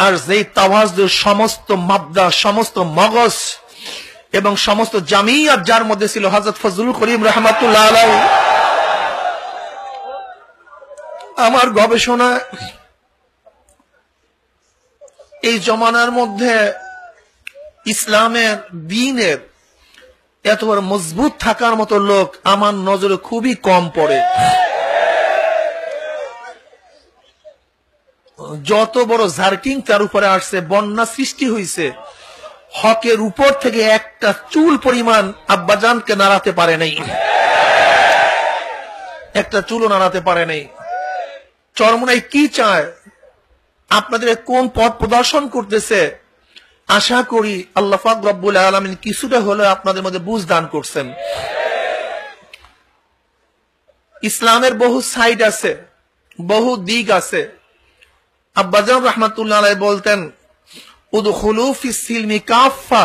আর যেই তাওয়াজ্জুর সমস্ত মাবদা, সমস্ত মগজ এবং সমস্ত জামিয়াত যার মধ্যে ছিল হযরত ফজলুল করিম রাহমাতুল্লাহ আলাইহি। আমার গবেষণা এই জমানার মধ্যে ইসলামের দ্বীনের এত বড় মজবুত থাকার মতো লোক আমার নজরে খুবই কম পড়ে। যত বড় জার্কিং তার উপরে আসছে, বন্যা সৃষ্টি হয়েছে, হকের উপর থেকে একটা চুল পরিমাণ আব্বাজানকে নাড়াতে পারে নাই, একটা চুলও নাড়াতে পারে নাই। চরমোনাই কি চায়, আপনাদের কোন পথ প্রদর্শন করতেছে, আশা করি আল্লাহ পাক রব্বুল আলামিন কিছুটা হলে আপনাদের মধ্যে বুঝ দান করছেন। ইসলামের বহু সাইড আছে, বহু দিক আছে। আব্বাজান রাহমাতুল্লাহ আলাইহি বলতেন, উদখুলু ফিস সিলমি কাফা,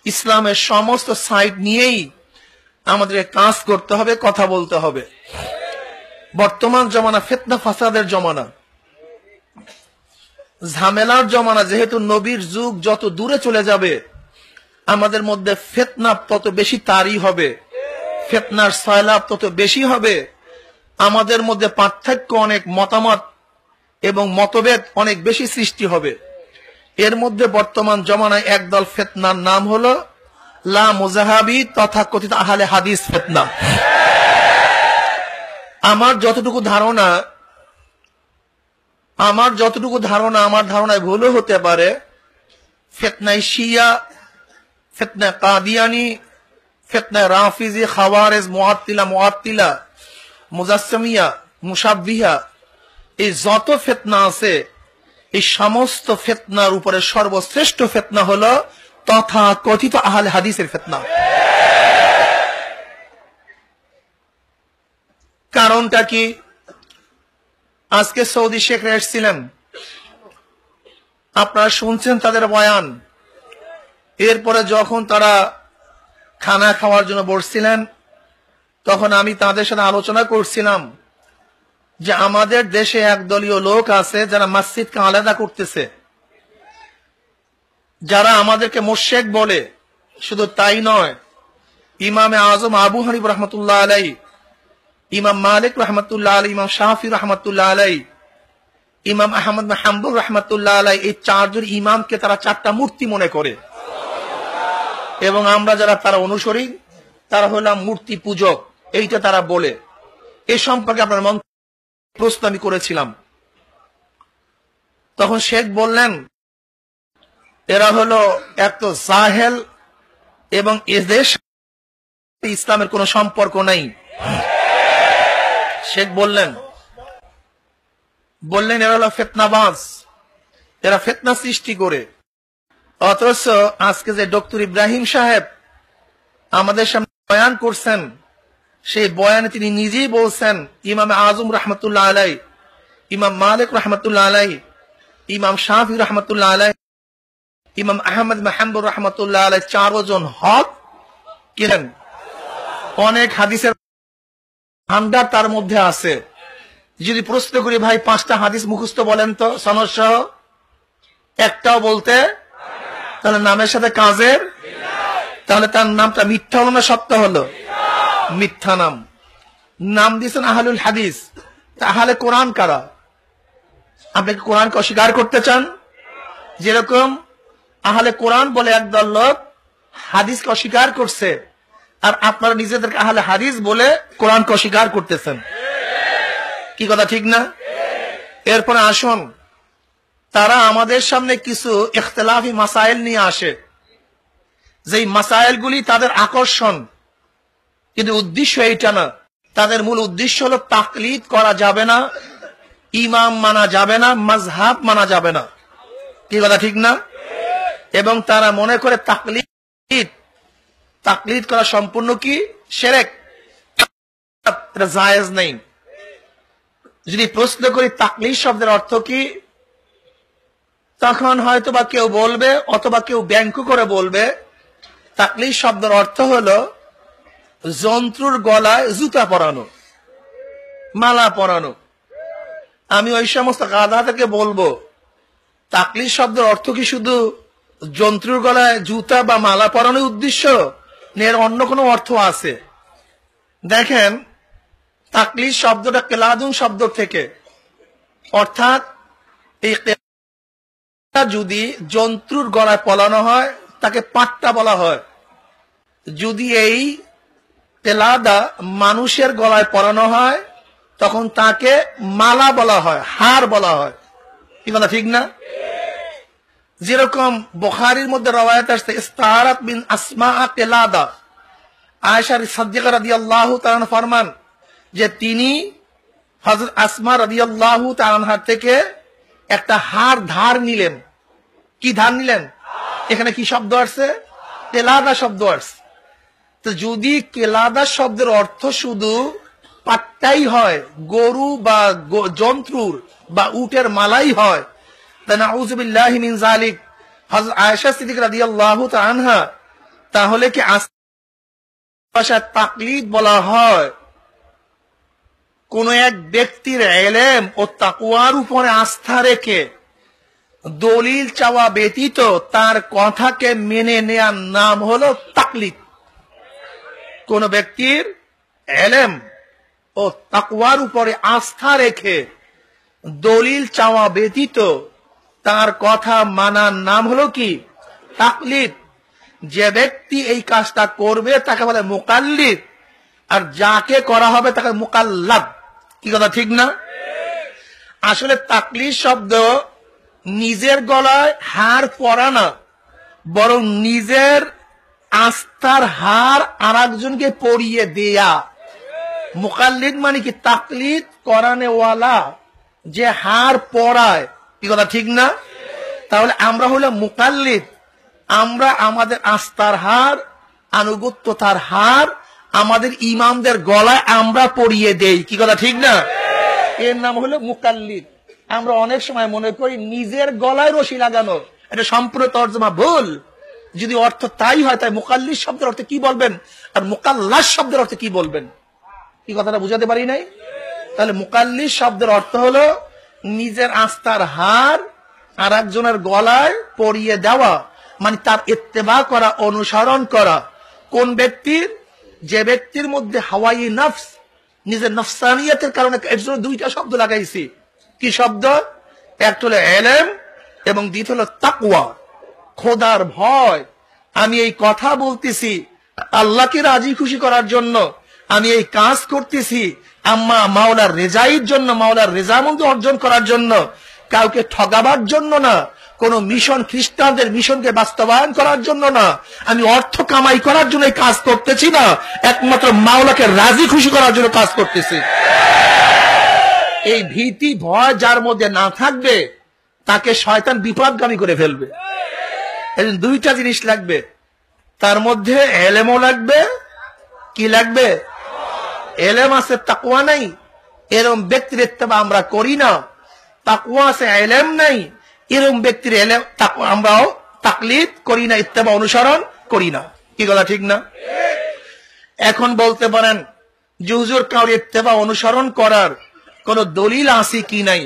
ইসলামের সমস্ত সাইড নিয়েই আমাদের কাজ করতে হবে, কথা বলতে হবে। বর্তমান জমানা ফিতনা ফাসাদের জমানা, ঝামেলার জমানা। যেহেতু নবীর যুগ যত দূরে চলে যাবে, আমাদের মধ্যে ফিতনা তত বেশি তারি হবে, ফিতনার সয়লাব তত বেশি হবে। আমাদের মধ্যে পার্থক্য অনেক, মতামত এবং মতভেদ অনেক বেশি সৃষ্টি হবে। এর মধ্যে বর্তমান জমানায় একদল ফিতনার নাম হলো লা মুজাহাবি, তথাকথিত আহলে হাদিস ফিতনা। আমার যতটুকু ধারণা, আমার ধারণায় ভুলও হতে পারে, ফিতনায় শিয়া, ফিতনায় কাদিয়ানি, ফিতনায় রাফিজি, খাওয়ারিজ, মুআত্তিলা, মুজাসসিমিয়া, মুশাব্বিহা, এই যত ফিতনা আছে, এই সমস্ত ফিতনার উপরে সর্বশ্রেষ্ঠ ফিতনা হলো তথাকথিত আহলে হাদিসের ফিতনা। কারণটা কি? আজকে সৌদি শেখরা এসেছিলেন, আপনারা শুনছেন তাদের বয়ান। এরপরে যখন তারা খানা খাওয়ার জন্য বসছিলেন, তখন আমি তাদের সাথে আলোচনা করছিলাম যে আমাদের দেশে একদলীয় লোক আছে যারা মসজিদকে আলাদা করতেছে, যারা আমাদেরকে মুশরিক বলে। শুধু তাই নয়, ইমামে আজম আবু হানিফা রাহমাতুল্লাহ আলাইহি, ইমাম মালিক রাহমাতুল্লাহ আলাইহি, ইমাম শাফি রাহমাতুল্লাহ আলাইহি, ইমাম আহমদ বিন হাম্বল রাহমাতুল্লাহ আলাইহি, এই চারজন ইমামকে তারা চারটা মূর্তি মনে করে। এবং আমরা যারা তারা অনুসরী, তারা হলাম মূর্তি পূজক, এইটা তারা বলে। এই সম্পর্কে আপনার প্রশ্ন আমি করেছিলাম। তখন শেখ বললেন, এরা হলো এক তো জাহেল এবং এদের সাথে ইসলামের কোনো সম্পর্ক নাই। শেখ বললেন এরা হলো ফিতনাবাজ, এরা ফিতনা সৃষ্টি করে। অথচ আজকে যে ডক্টর ইব্রাহিম সাহেব আমাদের সামনে বয়ান করছেন, সেই বয়ানে তিনি নিজেই বলছেন, ইমাম আজম রাহমাতুল্লাহ আলাইহি, ইমাম মালিক রাহমাতুল্লাহ আলাইহি, ইমাম শাফি রাহমাতুল্লাহ আলাইহি, ইমাম আহমদ বিন হাম্বল রাহমাতুল্লাহ আলাইহি চারজন হক কিনেন। অনেক হাদিসের ভান্ডার তার মধ্যে আছে। যদি প্রশ্ন করি, ভাই 5টা হাদিস মুখস্থ বলেন তো সনদ সহ, একটাও বলতে, তাহলে নামের সাথে কাজের, তাহলে তার নামটা মিথ্যা হলো না সত্য হলো? মিথ্যা নাম দিয়েছেন আহলুল হাদিস। আহলে কোরআন কারা? আপনি কি কোরআনকে অস্বীকার করতে চান? যেরকম আহলে কোরআন বলে একদল লোক হাদিসকে অস্বীকার করছে, আর আপনারা নিজেদেরকে আহলে হাদিস বলে কোরআনকে অস্বীকার করতেছেন। কি কথা ঠিক না? এরপরে আসুন, তারা আমাদের সামনে কিছু ইখতিলাফি মাসাইল নিয়ে আসে, যেই মাসাইলগুলি তাদের আকর্ষণ, কিন্তু উদ্দেশ্য এইটা না। তাদের মূল উদ্দেশ্য হলো তাকলিদ করা যাবে না, ইমাম মানা যাবে না, মাযহাব মানা যাবে না। কি কথা ঠিক না? এবং তারা মনে করে তাকলিদ করা সম্পূর্ণ কি শিরক, এটা জায়েজ নেই। যদি প্রশ্ন করি তাকলিদ শব্দের অর্থ কি, তখন হয়তো বা কেউ বলবে, অথবা কেউ ব্যাংক করে বলবে, তাকলিদ শব্দের অর্থ হলো জন্তুর গলায় জুতা পরানো, মালা পরানো। আমি ওই সমস্ত গাধা থেকে বলবো, তাকলিদ শব্দের অর্থ কি শুধু যন্ত্রের গলায় জুতা বা মালা পরানোর উদ্দেশ্য, এর অন্য কোনো অর্থ আছে? দেখেন, তাকলিদ শব্দটা কেলাদুন শব্দ থেকে, অর্থাৎ এই যদি জন্তুর গলায় পলানো হয় তাকে পাট্টা বলা হয়। যদি এই তেলাদা মানুষের গলায় পরানো হয় তখন তাকে মালা বলা হয়, হার বলা হয়। কি কথা ঠিক না? যেরকম বুখারীর মধ্যে রওয়ায়াত আসছে, ইস্তারাত বিন আসমা তেলাদা, আয়েশা সিদ্দিকা রাদিয়াল্লাহু তাআলা ফরমান যে তিনি হযরত আসমা রাদিয়াল্লাহু তাআলার থেকে একটা হার ধার নিলেন। কি ধার নিলেন? এখানে কি শব্দ আসছে? তেলাদা শব্দ আসছে। তো যদি কেলাদা শব্দের অর্থ শুধু পাট্টাই হয়, গরু বা জন্তুর বা উটের মালাই হয়, তাহলে নাউযু বিল্লাহি মিন যালিক, হযরত আয়েশা সিদ্দিকা রাদিয়াল্লাহু তাআলা আনহা, তাহলে কি ভাষায় তাকলিদ বলা হয় কোন এক ব্যক্তির ইলম ও তাকওয়ার উপরে আস্থা রেখে দলিল চাওয়া ব্যতীত তার কথাকে মেনে নেওয়ার নাম হলো তাকলিদ। কোন ব্যক্তির ইলম ও তাকওয়ার উপরে আস্থা রেখে দলিল চাওয়া ব্যতীত তার কথা মানার নাম হলো কি? তাকলিদ। যে ব্যক্তি এই কাজটা করবে তাকে বলে মুকাল্লিদ, আর যাকে করা হবে তাকে মুকাল্লাদ। কি কথা ঠিক না? আসলে তাকলিদ শব্দ নিজের গলায় হার পরা না, বরং নিজের আস্থার হার আর একজনকে পরিয়ে দেয়া। মুকাল্লিদ মানে কি? তাকলিদ করানেওয়ালা, যে হার পরায়। কি কথা ঠিক না? তাহলে আমরা হলো মুকাল্লিদ, আমরা আমাদের আস্থার হার, আনুগত্যতার হার আমাদের ইমামদের গলায় আমরা পরিয়ে দেই। কি কথা ঠিক না? এর নাম হলো মুকাল্লিদ। আমরা অনেক সময় মনে করি নিজের গলায় রশি লাগানো, এটা সম্পূর্ণ তর্জমা ভুল। যদি অর্থ তাই হয়, তাই মুকাল্লিদ শব্দের অর্থে কি বলবেন আর মুকাল্লাস শব্দের অর্থে কি বলবেন? কি কথাটা বুঝাতে পারি নাই? তাহলে মুকাল্লিদ শব্দের অর্থ হলো নিজের আস্থার হার আর একজনের গলায় পরিয়ে দেওয়া, মানে তার ইত্তেবা করা, অনুসরণ করা। কোন ব্যক্তির? যে ব্যক্তির মধ্যে হাওয়াই নফস, নিজের নফসানিয়তের কারণে। এর জন্য দুইটা শব্দ লাগাইছি। কি শব্দ? একটা হলো ইলম এবং দ্বিতীয় হলো তাকওয়া, খোদার ভয়। আমি এই কথা বলতেছি আল্লাহকে রাজি খুশি করার জন্য, আমি এই কাজ করতেছি মাওলার রেজাইর জন্য, মাওলার রেজামন্দ অর্জন করার জন্য, কাউকে ঠগাবার জন্য না, কোন মিশন, খ্রিস্টানদের মিশনকে বাস্তবায়ন করার জন্য না, আমি অর্থ কামাই করার জন্য এই কাজ করতেছি না, একমাত্র মাওলাকে রাজি খুশি করার জন্য কাজ করতেছি। এই ভীতি ভয় যার মধ্যে না থাকবে তাকে শয়তান বিপদগামী করে ফেলবে। এই দুইটা জিনিস লাগবে, তার মধ্যে ইলমও লাগবে। কি লাগবে? ইলম আছে, তাকওয়া নাই, এরকম ব্যক্তির ইত্তেবা আমরা করি না। তাকওয়া আছে, ইলম নাই, এরকম ব্যক্তির ইলম আমরাও তাকলিদ করি না, ইত্তেবা অনুসরণ করি না। কি কথা ঠিক না? এখন বলতে পারেন যে হুজুর, কাউর ইত্তেবা অনুসরণ করার কোন দলিল আছে কি নাই?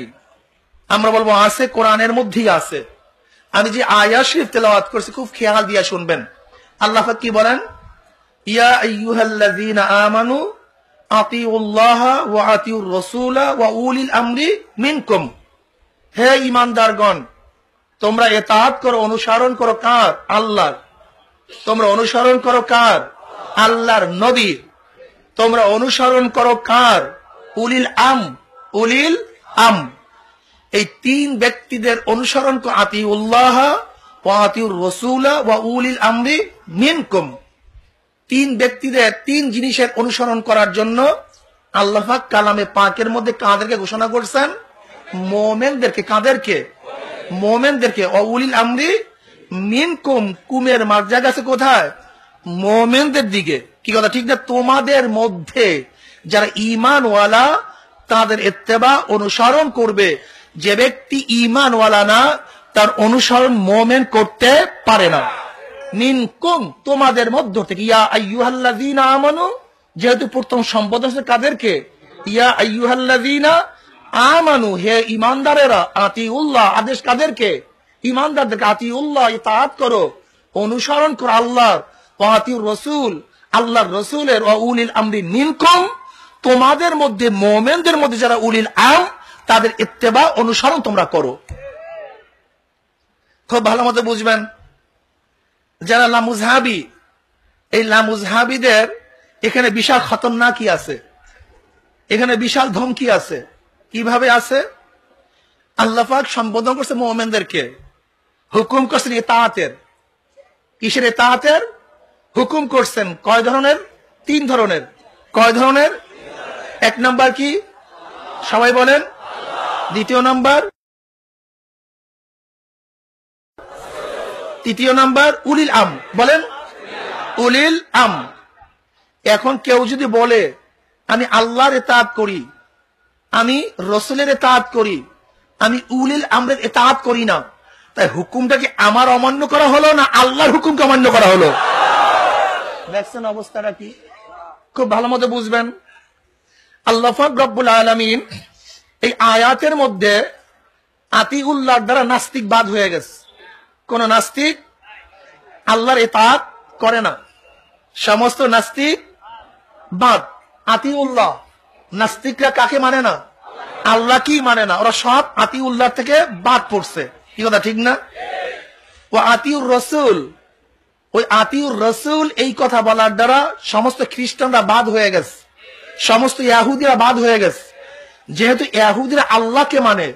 আমরা বলবো আছে, কোরআনের মধ্যেই আছে। আমি যে আয়াত শরীফ তেলাওয়াত করছি খুব খেয়াল দিয়ে শুনবেন। আল্লাহ পাক কি বলেন? ইয়া আইয়ুহাল্লাযীনা আমানু আতিউল্লাহ ওয়া আতিউর রাসূলা ওয়া উলিল আমরি মিনকুম। হে ঈমানদারগণ, তোমরা ইতাআত করো, অনুসরণ করো কার? আল্লাহর। তোমরা অনুসরণ করো কার? আল্লাহর নবী। তোমরা অনুসরণ করো কার? উলিল আম। উলিল আম, এই তিন ব্যক্তিদের অনুসরণ করো। আতিউল্লাহ ওয়া আতিউর রাসূলা ওয়া উলিল আমরি মিনকুম। তিন ব্যক্তিদের, তিন জিনিসের অনুসরণ করার জন্য আল্লাহ পাক কালামে পাকের মধ্যে কাদেরকে ঘোষণা করছেন? মুমিনদেরকে। কাদেরকে? মুমিনদেরকে। ওয়া উলিল আমরি মিনকুম, কুমের মার্জা গেছে কোথায়? মুমিনদের দিকে। কি কথা ঠিক না? তোমাদের মধ্যে যারা ঈমানওয়ালা তাদের ইত্তেবা অনুসরণ করবে। যে ব্যক্তি ঈমানওয়ালা না, তার অনুসরণ মুমিন করতে পারে না। মিনকুম, তোমাদের মধ্য থেকে। ইয়া আইয়ুহাল্লাযীনা আমানু, যেহেতু প্রথম সম্বোধন হচ্ছে কাদেরকে? ইয়া আইয়ুহাল্লাযীনা আমানু, হে ঈমানদারেরা। আতিউল্লাহ, আদেশ কাদেরকে? ইমানদারদেরকে আতিউল্লাহ ইতাআত করো, অনুসরণ করো আল্লাহর, ওয়া আতিউর রাসূল আল্লাহর রাসূলের, ওয়া উলিল আমরি মিনকুম তোমাদের মধ্যে মুমিনদের মধ্যে যারা উলিল আম তাদের ইত্তেবা অনুসরণ তোমরা করো। খুব ভালো মতো বুঝবেন, যারা লামুজহাবি, এই লামুজহাবিদের এখানে বিশাল খতরনাকি আছে, এখানে বিশাল ধমকি আছে। কিভাবে আছে? আল্লাহ পাক সম্বোধন করছে মুমিনদেরকে, হুকুম করছেন ইতাআতের। কিসের ইতাআতের হুকুম করছেন? কয় ধরনের? 3 ধরনের। কয় ধরনের? 1 নাম্বার কি? সবাই বলেন। 2 নাম্বার, 3 নাম্বার উলিল আম। বলেন উলিল আম। এখন কেউ যদি বলে আমি আল্লাহর ইতাআত করি, আমি রাসূলের ইতাআত করি, আমি উলিল আমরের ইতাআত করি না, তাই হুকুমটা কি আমার অমান্য করা হলো না আল্লাহর হুকুমকে অমান্য করা হলো? দেখছেন অবস্থাটা কি? খুব ভালো মতো বুঝবেন। আল্লাহ পাক রব্বুল আলামিন এই আয়াতের মধ্যে আতিউল্লাহর দ্বারা নাস্তিক বাদ হয়ে গেছে। কোন নাস্তিক আল্লাহর ইতাআত করে না, সমস্ত নাস্তিক বাদ। আতিউল্লাহ, নাস্তিকরা কাকে মানে না? আল্লাহ কি মানে না? ওরা সব আতিউল্লাহ থেকে বাদ পড়ছে। কি কথা ঠিক না? ও আতিউর রাসূল, ওই আতিউর রাসূল এই কথা বলার দ্বারা সমস্ত খ্রিস্টানরা বাদ হয়ে গেছে, সমস্ত ইহুদিরা বাদ হয়ে গেছে। যেহেতু ইহুদিরা আল্লাহকে মানে,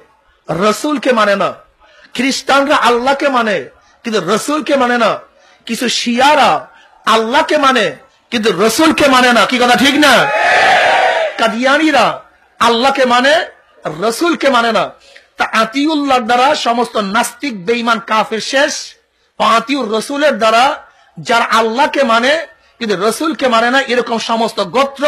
রাসূলকে মানে না, খ্রিস্টানরা আল্লাহকে মানে কিন্তু রাসূলকে মানে না, কিছু শিয়ারা আল্লাহকে মানে কিন্তু রাসূলকে মানে না। কি কথা ঠিক না? কাদিয়ানীরা আল্লাহকে মানে, রাসূলকে মানে না। তা আতিউল্লাহর দ্বারা সমস্ত নাস্তিক বেঈমান কাফের শেষ। আতিউর রাসূলের দ্বারা যারা আল্লাহকে মানে কিন্তু রাসূলকে মানে না, এরকম সমস্ত গোত্র,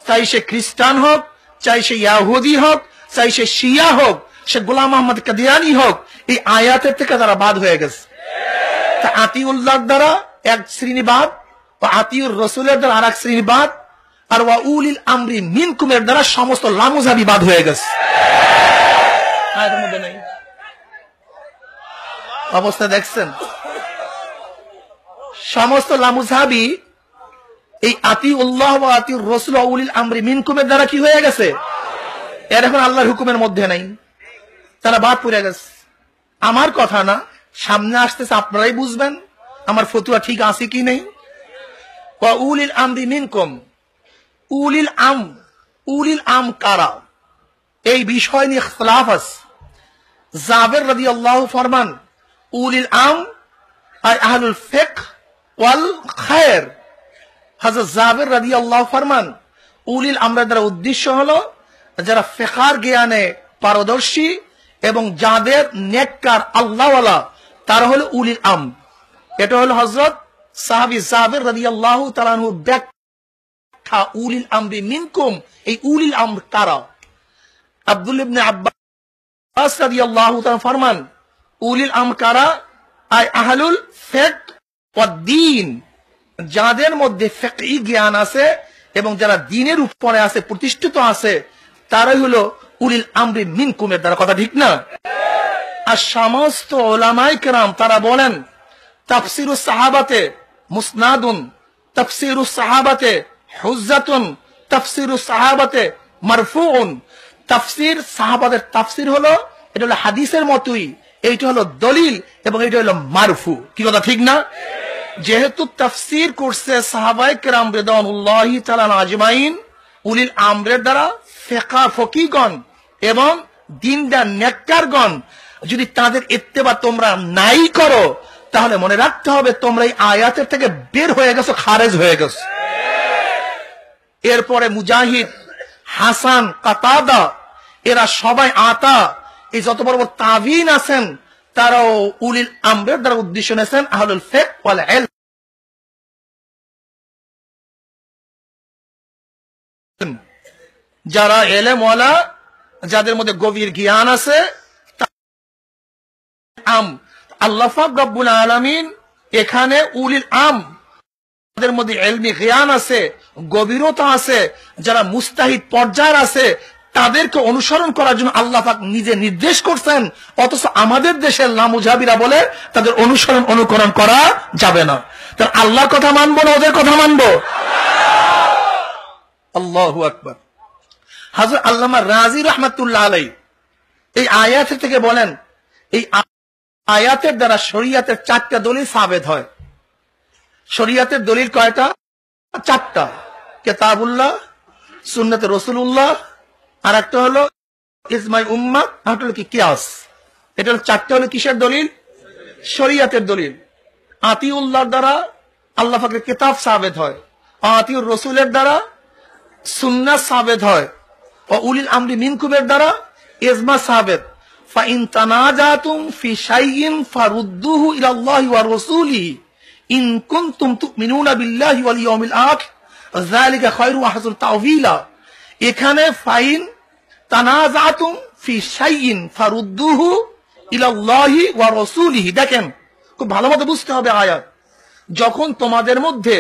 চাই সে খ্রিস্টান হোক, চাই সে ইহুদি হোক, চাই সে শিয়া হোক, সে গোলাম আহমদ কাদিয়ানী হোক, এই আয়াতের থেকে তারা বাদ হয়ে গেছে। তা আতিউল্লাহর দ্বারা এক শ্রেণীবাদ, আতিউর রাসূলের দ্বারা আরেক শ্রেণীবাদ, আর ওয়া উলিল আমরি মিনকুমের দ্বারা সমস্ত লামুজহাবি বাদ হয়ে গেছে। আয়াতের মধ্যে নেই। অবস্থা দেখছেন? সমস্ত লামুজহাবি এই আতিউল্লাহ ওয়া আতিউর রাসূল ওয়া উলিল আমরি মিনকুমের দ্বারা কি হয়ে গেছে? এর এখন আল্লাহর হুকুমের মধ্যে নাই, তারা বাদ পড়ে গেছে। আমার কথা না, সামনে আসতেছে, আপনারাই বুঝবেন আমার ফতুয়া ঠিক আছে কি নেই। ওয়া উলিল আমরি মিনকুম, উলিল আম, উলিল আম কারা? এই বিষয় নিয়ে ইখতিলাফ আছে। জাবের রাদিয়াল্লাহু ফরমান উলিল আম আই আহলুল ফিকহ ওয়াল খায়র। হযরত জাবের রাদিয়াল্লাহু ফরমান উলিল আমরের দ্বারা উদ্দেশ্য হলো যারা ফিকহার জ্ঞানে পারদর্শী এবং যাদের নেককার আল্লাহওয়ালা, তারা হলো উলিল আম। এটা হলো হযরত সাহাবী জাবের রাদিয়াল্লাহু তাআলা আনহু ব্যাখ্যা উলিল আমরি মিনকুম। এই উলিল আমর কারা? আব্দুল্লাহ ইবনে আব্বাস রাদিয়াল্লাহু তাআলা ফরমান উলিল আমর কারা? আই আহলুল ফিকহ ওয়াদ দ্বীন, যাদের মধ্যে ফিকহি জ্ঞান আছে এবং যারা দ্বীনের উপরে আছে, প্রতিষ্ঠিত আছে, তারাই হলো উলিল আমরি মিনকুমের দ্বারা। কথা ঠিক না? আর সমস্ত উলামায়ে কেরাম তারা বলেন তাফসীরুস সাহাবাতে মুসনাদুন, তাফসীরুস সাহাবাতে হুজ্জাতুন, তাফসীরুস সাহাবাতে মারফুউন। তাফসীর সাহাবাদের তাফসীর হলো, এটা হলো হাদিসের মতোই, এইটা হলো দলিল এবং এটা হলো মারফু। কি কথা ঠিক না? যেহেতু তাফসীর করছে সাহাবায়ে কেরাম রিদওয়ানুল্লাহি তাআলা আজমাইন উলিল আমরের দ্বারা, ফকিহগণ এবং দ্বীনদার নেককারগণ, যদি তাদের ইত্তেবা তোমরা নাই করো, তাহলে মনে রাখতে হবে তোমরা এই আয়াতের থেকে বের হয়ে গেছো, খারেজ হয়ে গেছো। এরপরে মুজাহিদ, হাসান, কাতাদা, এরা সবাই আতা, এই যত বড় বড় তাবিঈন আছেন, তারাও উলিল আমরের দ্বারা উদ্দেশ্য নিয়েছেন আহলুল ফিকহ ওয়াল ইলম, যারা ইলম ওয়ালা, যাদের মধ্যে গভীর জ্ঞান আছে। আম, আল্লাহ পাক রব্বুল আলামিন এখানে উলিল আম, যাদের মধ্যে ইলমি জ্ঞান আছে, গভীরতা আছে, যারা মুস্তাহিদ পর্যায়ের আছে, তাদেরকে অনুসরণ করার জন্য আল্লাহ পাক নিজে নির্দেশ করছেন, অথচ আমাদের দেশের লামুজাবিরা বলে তাদের অনুসরণ অনুকরণ করা যাবে না। তার আল্লাহর কথা মানবো না ওদের কথা মানবো? আল্লাহু আকবার। হযরত আল্লামা রাজি রাহমাতুল্লাহ আলাইহি এই আয়াত থেকে বলেন, এই আয়াতের দ্বারা শরীয়তের 4টা দলিল সাবেত হয়। শরীয়তের দলিল কয়টা? 4টা। কিতাবুল্লাহ, সুন্নাতে রাসূলুল্লাহ, আর একটা হলো ইজমাই উম্মাহ, আর একটা হলো কি কিয়াস। এটা হলো 4টা হলো কিসের দলিল? শরীয়তের দলিল। আতিউল্লাহর দ্বারা আল্লাহ পাকের কিতাব সাবেত হয়, আতিউর রাসূলের দ্বারা সুন্নাহ সাবেত হয়, ও উলিল আমরি মিনকুমের দ্বারা ইজমা সাবেত। ফাইন তানাজাতুম ফি শাইইন ফারুদ্দুহু ইলাল্লাহি ওয়া রাসূলিহি ইন কুনতুম তুমিনুনা বিল্লাহি ওয়াল ইয়াউমিল আখির যালিকা খায়রু ওয়া আহসানু তাওয়িলা। এখানে ফাইন তানাজাতুম ফি শাইইন ফারুদ্দুহু ইলাল্লাহি ওয়া রাসূলিহি, দেখেন খুব ভালো মতো বুঝতে হবে আয়াত। যখন তোমাদের মধ্যে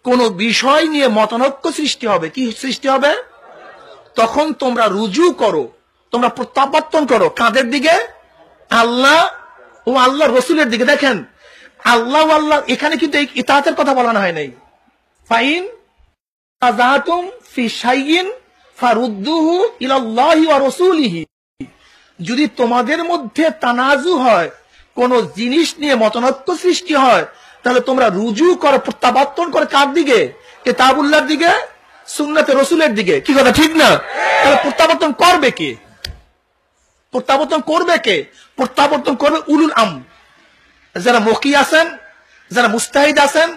কোন বিষয় নিয়ে মতানৈক্য সৃষ্টি হবে, কি সৃষ্টি হবে? তখন তোমরা রুজু করো, তোমরা প্রত্যাবর্তন করো কাদের দিকে? আল্লাহ ও আল্লাহ রসুলের দিকে। দেখেন আল্লাহ আল্লাহ, এখানে কিন্তু ইতাআতের কথা বলা হয় নাই। ফাইন তানাজাতুম ফি শাইইন ফারুদ্দুহু ইলাল্লাহি ওয়া রাসূলিহি, যদি তোমাদের মধ্যে তানাজু হয়, কোন জিনিস নিয়ে মতানৈক্য সৃষ্টি হয়, তাহলে তোমরা রুজু করো, প্রত্যাবর্তন করে কার দিকে? কিতাবুল্লাহর দিকে, সুন্নাতে রাসূলের দিকে। কি কথা ঠিক না? তাহলে প্রত্যাবর্তন করবে কে? প্রত্যাবর্তন করবে কে? প্রত্যাবর্তন করবে উলুল আম, যারা মুকি আছেন, যারা মুস্তাহিদ আছেন,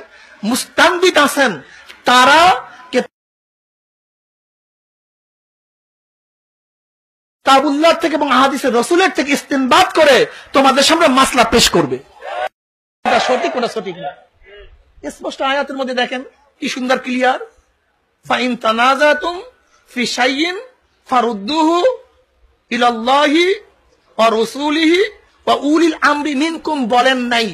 মুস্তানবিদ আছেন, তারা কিতাবুল্লাহ থেকে এবং আহাদিসের রাসূলের থেকে ইস্তিনবাত করে তোমাদের সামনে মাসলা পেশ করবে। এটা সঠিক কোনটা সঠিক না, স্পষ্ট আয়াতের মধ্যে দেখেন কি সুন্দর ক্লিয়ার। ফাইন তানাজাতুম ফি শাইইন ফারুদ্দুহু ইলাল্লাহি ওয়া রাসূলিহি ওয়া উলিল আমরি মিনকুম বলেন নাই।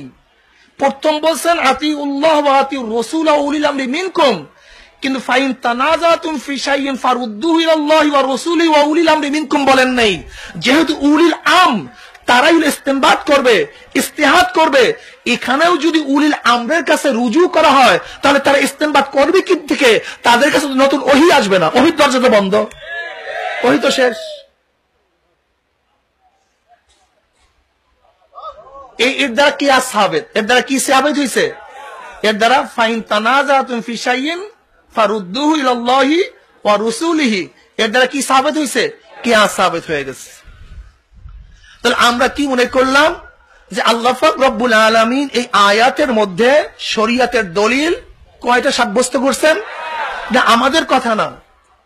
প্রথম বলছেন আতিউল্লাহ ওয়া আতিউর রাসূল ওয়া উলিল আমরি মিনকুম, কিন্তু ফাইন তানাজাতুম ফি শাইইন ফারুদ্দুহু ইলাল্লাহি ওয়া রাসূলিহি ওয়া উলিল আমরি মিনকুম বলেন নাই। যেহেতু উলিল আম তারাই ইস্তেমবাদ করবে, ইস্তেহাদ করবে, এখানেও যদি উলিল আমরের কাছে রুজু করা হয় তাহলে তারা ইস্তেমবাদ করবে কি থেকে? তাদের কাছে নতুন ওহী আসবে না, ওহীর দরজা তো বন্ধ, ওহী তো শেষ। এর দ্বারা কি সাবেত? এর দ্বারা কি সাবেত হইছে? এর দ্বারা ফাইন তানাজাতুম ফি শাইইন ফারুদ্দুহু ইলাল্লাহি ওয়া রাসূলিহি, এর দ্বারা কি সাবেত হইছে? কি সাবেত হয়ে গেছে। তাহলে আমরা কি মনে করলাম যে আল্লাহ পাক রব্বুল আলামিন এই আয়াতের মধ্যে শরীয়তের দলিল কয়টা সাব্যস্ত করছেন? না আমাদের কথা না,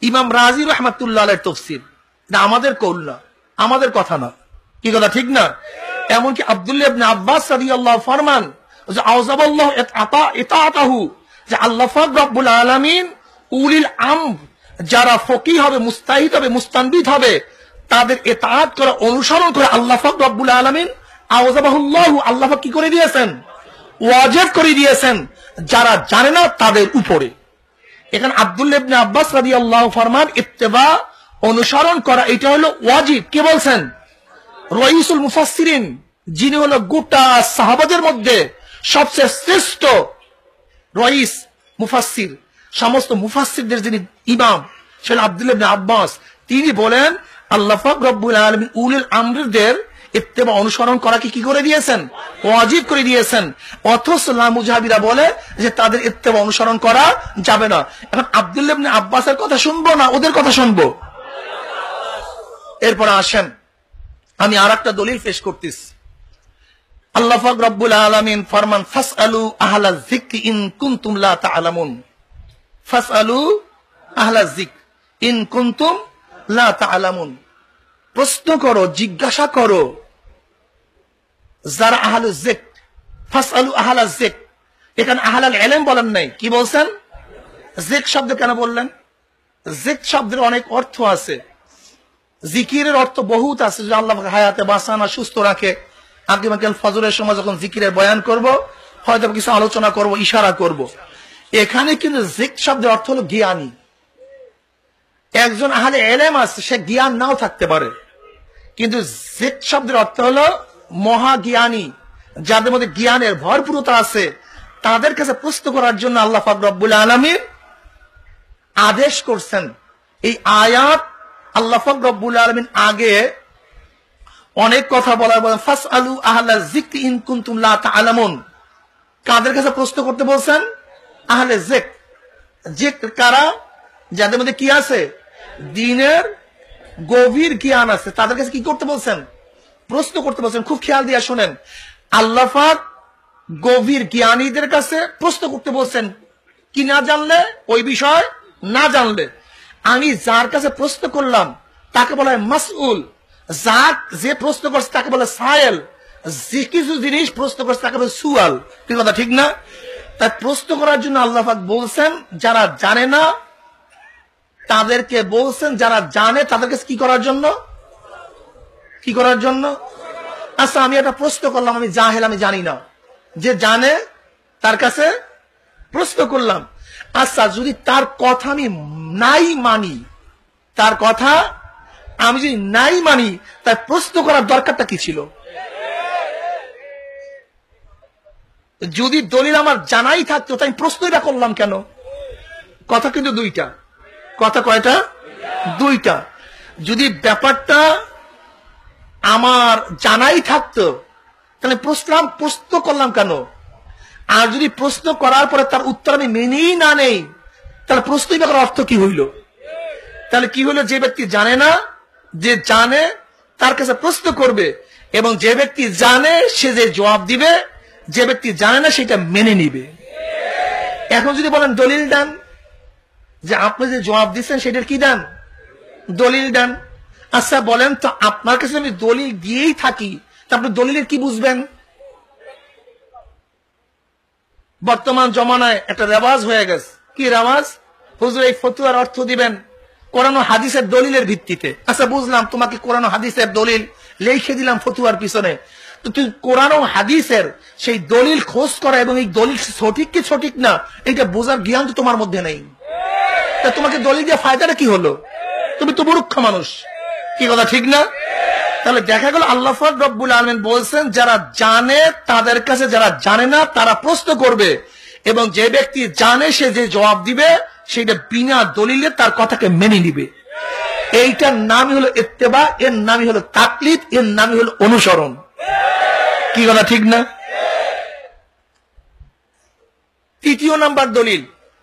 ইমাম রাজি রাহমাতুল্লাহ আলাইহির তাফসীর, না আমাদের কওল না, আমাদের কথা না। কি কথা ঠিক না? এমনকি আব্দুল্লাহ ইবনে আব্বাস রাদিয়াল্লাহু ফরমান যে আওজাবাল্লাহু ইতাআতাহু, যে আল্লাহ পাক রব্বুল আলামিন উলিল আমর, যারা ফকিহ হবে, মুস্তাহিদ হবে, মুস্তানবিদ হবে, তাদের ইতাআত করা, অনুসরণ করে আল্লাহ পাক রব্বুল আলামিন আওজাবাহুল্লাহু, আল্লাহ পাক কি করে দিয়েছেন? ওয়াজিব করে দিয়েছেন যারা জানে না তাদের উপরে। এখানে আব্দুল্লাহ ইবনে আব্বাস রাদিয়াল্লাহু ফরমান ইত্তেবা, অনুসরণ করা, এটা হলো ওয়াজিব। কে বলছেন? রাইসুল মুফাসসিরিন, যিনি হলো গোটা সাহাবাদের মধ্যে সবচেয়ে শ্রেষ্ঠ রাইস মুফাসসির, সমস্ত মুফাসসিরদের যিনি ইমাম, সেটা আব্দুল্লাহ ইবনে আব্বাস। তিনি বলেন আল্লাহ পাক রব্বুল আলামিন উলিল আমরদের ইত্তেবা, অনুসরণ করা কি করে দিয়েছেন? ওয়াজিব করে দিয়েছেন। অথচ লামুজাহিরা বলে যে তাদের ইত্তেবা, অনুসরণ করা যাবে না। এখন আব্দুল্লাহ ইবনে আব্বাসের কথা শুনবো না ওদের কথা শুনবো? এরপর আসেন আমি আরেকটা দলিল পেশ করতেছি। আল্লাহ পাক রব্বুল আলামিন ফরমান ফাসআলু আহলায যিকরি ইন কুনতুম লা তা'লামুন, ফাসআলু আহলায যিকর ইন কুনতুম লা তা'লামুন, প্রশ্ন করো, জিজ্ঞাসা করো যারা আহলুয যিকর। ফাসআলু আহলায যিকর, এখানে আহলাল ইলম বলেন নাই, কি বলছেন? যিকর শব্দ কেন বললেন? যিকর শব্দের অনেক অর্থ আছে, জিকিরের অর্থ বহুত আছে, যে আল্লাহ হায়াতে বাঁচানা, সুস্থ রাখে। আগামীকাল ফজরের সময় যখন জিকিরের বয়ান করব, হয়তো কিছু আলোচনা করব, ইশারা করব। এখানে কিন্তু যিকর শব্দের অর্থ হলো জ্ঞানী। একজন আহলে এলেম আছে, সে জ্ঞান নাও থাকতে পারে, কিন্তু জিক শব্দের অর্থ হলো মহাজ্ঞানী, যাদের মধ্যে জ্ঞানের ভরপুরতা আছে, তাদের কাছে প্রশ্ন করার জন্য আল্লাহ পাক রব্বুল আলামিন আদেশ করছেন। এই আয়াত আল্লাহ পাক রব্বুল আলামিন আগে অনেক কথা বলার বলেন, ফাসআলু আহলা যিকরি ইন কুনতুম লা তা'লামুন। কাদের কাছে প্রশ্ন করতে বলছেন? আহলে যিকর। যিকর কারা? যাদের মধ্যে কি আছে? দ্বীনের গভীর জ্ঞান আছে, তাদের কাছে কি করতে বলছেন? প্রশ্ন করতে বলছেন। খুব খেয়াল দিয়ে শুনেন, আল্লাহ পাক গভীর জ্ঞানীদের কাছে প্রশ্ন করতে বলছেন। কি না জানলে? ওই বিষয় না জানলে। আমি যার কাছে প্রশ্ন করলাম তাকে বলা হয় মাসউল, যে প্রশ্ন করছে তাকে বলে সায়েল, যে কিছু জিনিস প্রশ্ন করছে তাকে বলে সুয়াল। কি কথা ঠিক না? তাই প্রশ্ন করার জন্য আল্লাহ পাক বলছেন, যারা জানে না তাদেরকে বলছেন, যারা জানে তাদের কাছে কি করার জন্য? কি করার জন্য? আচ্ছা, আমি একটা প্রশ্ন করলাম, আমি জাহেল, আমি জানি না, যে জানে তার কাছে প্রশ্ন করলাম। আচ্ছা, যদি তার কথা আমি নাই মানি, তার কথা আমি যদি নাই মানি, তার প্রশ্ন করার দরকারটা কি ছিল? যদি দলিল আমার জানাই থাকতো, তাই প্রশ্নটা করলাম কেন? কথা কিন্তু দুইটা। কথা কয়টা? দুইটা। যদি ব্যাপারটা আমার জানাই থাকতো, তাহলে প্রশ্ন করলাম কেন? আর যদি প্রশ্ন করার পরে তার উত্তর আমি মেনেই না নেই, তাহলে প্রশ্নই করার অর্থ কি হইল? তাহলে কি হলো? যে ব্যক্তি জানে না, যে জানে তার কাছে প্রশ্ন করবে, এবং যে ব্যক্তি জানে সে যে জবাব দিবে, যে ব্যক্তি জানে না সেটা মেনে নিবে। এখন যদি বলেন দলিল দেন, যে আপনি যে জবাব দিচ্ছেন সেটার কি দেন? দলিল দেন। আচ্ছা বলেন তো, আপনার কাছে আমি দলিল দিয়েই থাকি, তা আপনি দলিলের কি বুঝবেন? বর্তমান জমানায় একটা রেওয়াজ হয়ে গেছে। কি রেওয়াজ? হুজুর এই ফতুয়ার অর্থ দিবেন কোরআন ও হাদিসের দলিলের ভিত্তিতে। আচ্ছা বুঝলাম, তোমাকে কোরআন ও হাদিসের দলিল লিখে দিলাম ফতুয়ার পিছনে, তো তুই কোরআন ও হাদিসের সেই দলিল খোঁজ করা এবং এই দলিল সঠিক কি সঠিক না এটা বোঝার জ্ঞান তো তোমার মধ্যে নেই। তা তোমাকে দলিল দিয়ে ফায়দাটা কি হলো? তুমি তো মূর্খ মানুষ। কি কথা ঠিক না? তাহলে দেখা গেল আল্লাহ পাক রব্বুল আলামিন বলছেন, যারা জানে তাদের কাছে, যারা জানে না তারা প্রশ্ন করবে, এবং যে ব্যক্তি জানে সে যে জবাব দিবে সেটা বিনা দলিলে তার কথাকে মেনে নিবে। এইটার নামই হলো ইত্তেবা, এর নামই হলো তাকলিদ, এর নামই হলো অনুসরণ। কি কথা ঠিক না? তৃতীয় নাম্বার দলিল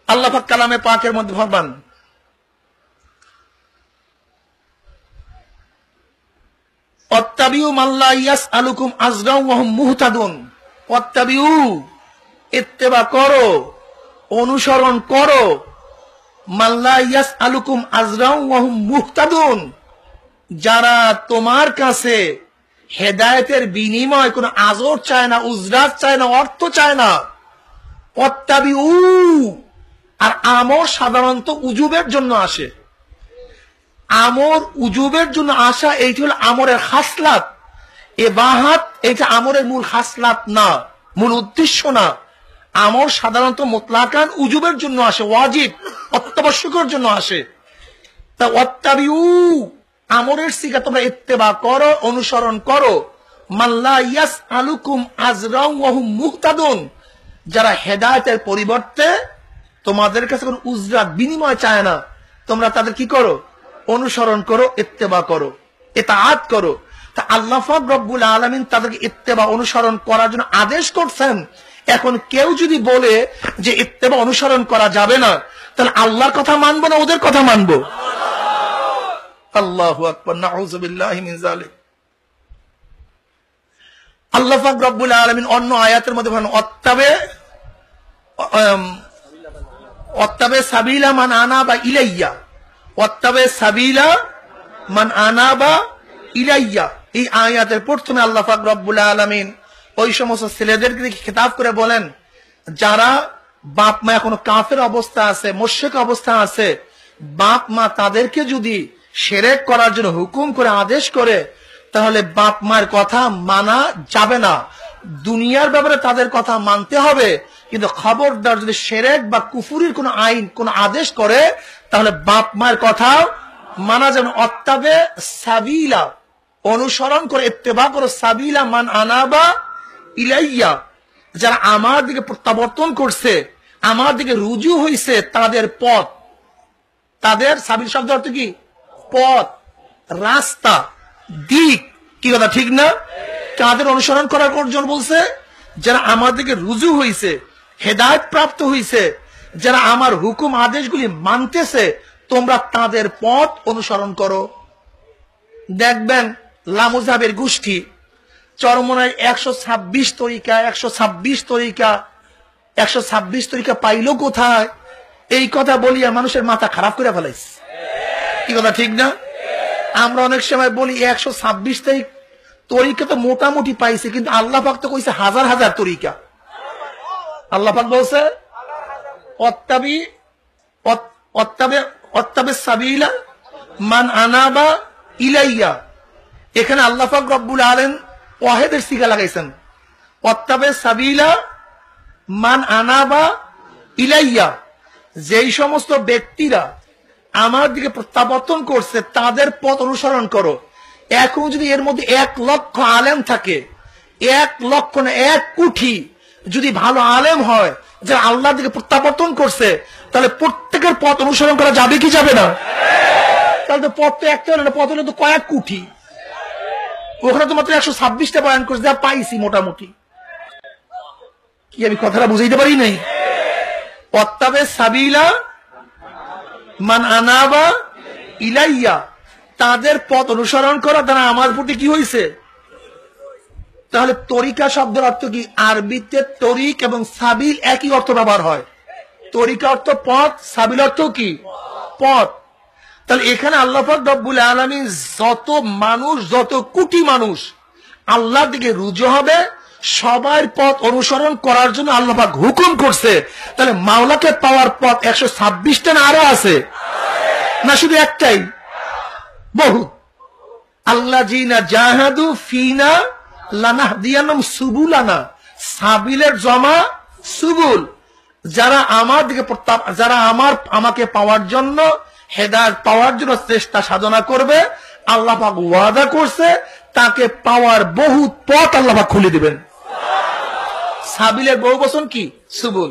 আল্লাহ পাক কালামে পাকের মধ্যে ফরমান, ওয়াত্তাবিউ মাল্লা ইয়াসআলুকুম আজরাও ওয়া হুম মুহতাদুন। ওয়াত্তাবিউ, ইত্তেবা করো, অনুসরণ করো, মাল্লা ইয়াসআলুকুম আজরাও ওয়া হুম মুহতাদুন, যারা তোমার কাছে হেদায়েতের বিনিময় কোনো আজর চায় না, উজরাত চায় না, অর্থ চায় না। ওয়াত্তাবিউ, আর আমর সাধারণত উজুবের জন্য আসে। আমর উজুবের জন্য আসা, এইটি হলো আমরের খাসলাত। ইবাহাত এটা আমরের মূল খাসলাত না, মূল উদ্দেশ্য না। আমর সাধারণত মুতলাকান উজুবের জন্য আসে, ওয়াজিব অত্যাবশ্যকের জন্য আসে। তা ওয়াত্তাবিউ, আমরের সিগা তোমরা ইত্তেবা করো, অনুসরণ করো। মাল্লা ইয়াসআলুকুম আজরাও ওয়া হুম মুহতাদুন, যারা হেদায়েতের পরিবর্তে তোমাদের কাছে কোনো উজরাত বিনিময় চায় না, তোমরা তাদের কি করো? অনুসরণ করো, ইত্তেবা করো, ইতাআত করো। তা আল্লাহ পাক রব্বুল আলামিন তাদেরকে ইত্তেবা অনুসরণ করার জন্য আদেশ করছেন। এখন কেউ যদি বলে যে ইত্তেবা অনুসরণ করা যাবে না, তাহলে আল্লাহর কথা মানবো না ওদের কথা মানবো? আল্লাহু আকবার, নাউযু বিল্লাহি মিন যালিক। আল্লাহ পাক রব্বুল আলামিন অন্য আয়াতের মধ্যে বলেন, ওয়াত্তাবে সাবিলা মান আনাবা ইলাইয়া, ওয়াত্তাবে সাবিলা মান আনাবা ইলাইয়া। এই আয়াতের প্রথমে আল্লাহ পাক রব্বুল আলামিন ওই সমস্ত ছেলেদেরকে খেতাব করে বলেন, যারা বাপ মা এখনো কাফের অবস্থা আছে, মুশরিক অবস্থা আছে, বাপ মা তাদেরকে যদি শিরক করার জন্য হুকুম করে, আদেশ করে, তাহলে বাপ মার কথা মানা যাবে না। দুনিয়ার ব্যাপারে তাদের কথা মানতে হবে, কিন্তু খবরদার যদি শিরক বা কুফরির কোন আইন, কোন আদেশ করে, তাহলে বাপ মায়ের কথা মানা যেন অত্তাবে সাবিলা, অনুসরণ করে, ইত্তেবা করো, সাবিলা মান আনাবা ইলাইয়া, যারা আমার দিকে প্রত্যাবর্তন করছে, আমার দিকে রুজু হইছে, তাদের পথ, তাদের সাবিল শব্দ অর্থ কি? পথ, রাস্তা, দিক। কি কথা ঠিক না? তাদের অনুসরণ করার জন্য বলছে যারা আমার দিকে রুজু হইছে, হেদায়েত প্রাপ্ত হইছে, যারা আমার হুকুম আদেশগুলি মানতেছে, তোমরা তাদের পথ অনুসরণ করো। দেখবেন লামুজাবের গোষ্ঠী চরমনায় 126 তরিকা 126 তরিকা 126 তরিকা পাইল কোথায়? এই কথা বলিয়া মানুষের মাথা খারাপ করে ফেলাইছে। কি কথা ঠিক না? আমরা অনেক সময় বলি 126 তরিকা তো মোটামুটি পাইছে, কিন্তু আল্লাহ পাক তো কইছে হাজার হাজার তরিকা। আল্লাহ পাক বলছে অত্তাবে সাবিলা মান আনাবা ইলাইয়া। এখানে আল্লাহ পাক রব্বুল আলামিন ওয়াহিদের সিগা লাগাইছেন, অত্তাবে সাবিলা মান আনাবা ইলাইয়া। যেই সমস্ত ব্যক্তিরা আমার দিকে প্রত্যাবর্তন করছে তাদের পথ অনুসরণ করো। এখন যদি এর মধ্যে 1 লক্ষ আলেম থাকে, 1 লক্ষ না 1 কোটি যদি ভালো আলেম হয় যারা আল্লাহর দিকে প্রত্যাবর্তন করছে, তাহলে প্রত্যেকের পথ অনুসরণ করা যাবে কি যাবে না? তাহলে তো পথ তো একটা হলো না, পথ হলো তো কয়েক কোটি। ওখানে তো মাত্র 126টা বয়ান করছে, যা পাইছি মোটামুটি। কি আমি কথাটা বুঝাইতে পারি নাই? অত্তাবে সাবিলা মান আনাবা ইলাইয়া, তাদের পথ অনুসরণ করা দ্বারা আমার প্রতি কি হয়েছে? তাহলে তরিকা শব্দের অর্থ কি? আরবিতে তরিক এবং সাবিল একই অর্থ ব্যবহার হয়। তরিকা অর্থ পথ, সাবিল অর্থ কি? পথ। তাহলে এখানে আল্লাহ পাক রব্বুল আলামিন যত মানুষ, যত কোটি মানুষ আল্লাহর দিকে রুজু হবে, সবার পথ অনুসরণ করার জন্য আল্লাহ পাক হুকুম করছে। তাহলে মাওলাকে পাওয়ার পথ 126টা না আরো আছে? না শুধু একটাই? বহু। আল্লাহ জিনা জাহাদু ফিনা লানাহদিয়ানাহুম সুবুলানা, সাবিলের জমা সুবুল। যারা আমার দিকে যারা আমাকে পাওয়ার জন্য, হেদায়েত পাওয়ার জন্য চেষ্টা সাধনা করবে, আল্লাহ পাক ওয়াদা করছে তাকে পাওয়ার বহু পথ আল্লাহ পাক খুলে দিবেন। সাবিলের বহু বচন কি? সুবুল।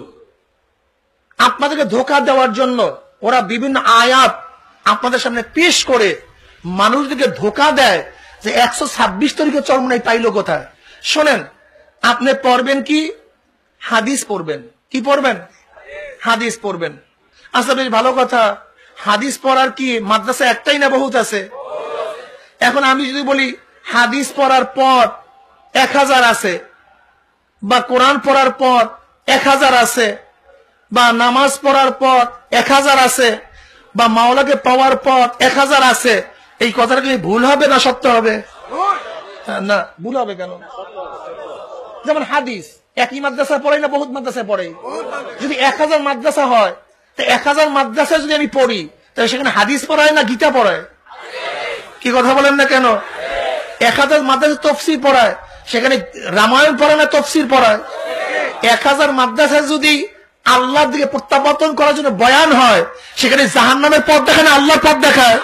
আপনাদেরকে ধোঁকা দেওয়ার জন্য ওরা বিভিন্ন আয়াত আপনাদের সামনে পেশ করে মানুষদেরকে ধোঁকা দেয় যে 126 তরিকা চরমনাই পাইল কোথায়। শোনেন, আপনি পড়বেন কি? হাদিস পড়বেন। কি পড়বেন? হাদিস পড়বেন। আচ্ছা বেশ ভালো কথা, হাদিস পড়ার কি মাদ্রাসা একটাই না বহুত আছে? এখন আমি যদি বলি হাদিস পড়ার পথ 1000 আছে, বা কোরআন পড়ার পথ 1000 আছে, বা নামাজ পড়ার পথ 1000 আছে, বা মাওলাকে পাওয়ার পথ 1000 আছে, এই কথাটা কি ভুল হবে না সত্য হবে? না, ভুল হবে কেন? যেমন হাদিস একই মাদ্রাসা পড়ে না বহুত মাদ্রাসায় পড়ে? যদি 1000 মাদ্রাসা হয়, তো 1000 মাদ্রাসা যদি আমি পড়ি, তাহলে সেখানে হাদিস পড়ায় না গীতা পড়ায়? কি কথা বলেন না কেন? 1000 মাদ্রাসা তফসির পড়ায়, সেখানে রামায়ণ পড়ায় না তফসির পড়ায়? 1000 মাদ্রাসায় যদি আল্লাহর দিকে প্রত্যাবর্তন করার জন্য বয়ান হয়, সেখানে জাহান্নামের পথ দেখায় না আল্লাহর পথ দেখায়?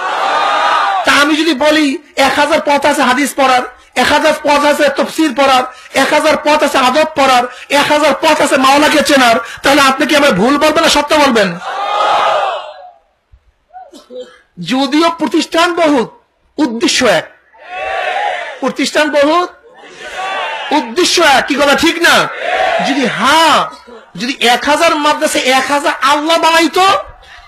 তা আমি যদি বলি 1000 পথ আছে হাদিস পড়ার, 1000 পথ আছে তফসির পড়ার, 1000 পথ আছে আদব পড়ার, 1000 পথ আছে মাওলাকে চেনার, তাহলে আপনি কি আমার ভুল বলবেন না সত্য বলবেন? যদিও প্রতিষ্ঠান বহুত, উদ্দেশ্য এক। প্রতিষ্ঠান বহুত, উদ্দেশ্য এক। কি কথা ঠিক না? যদি 1000 মাদ্রাসা 1000 আল্লাহ বানাইতো,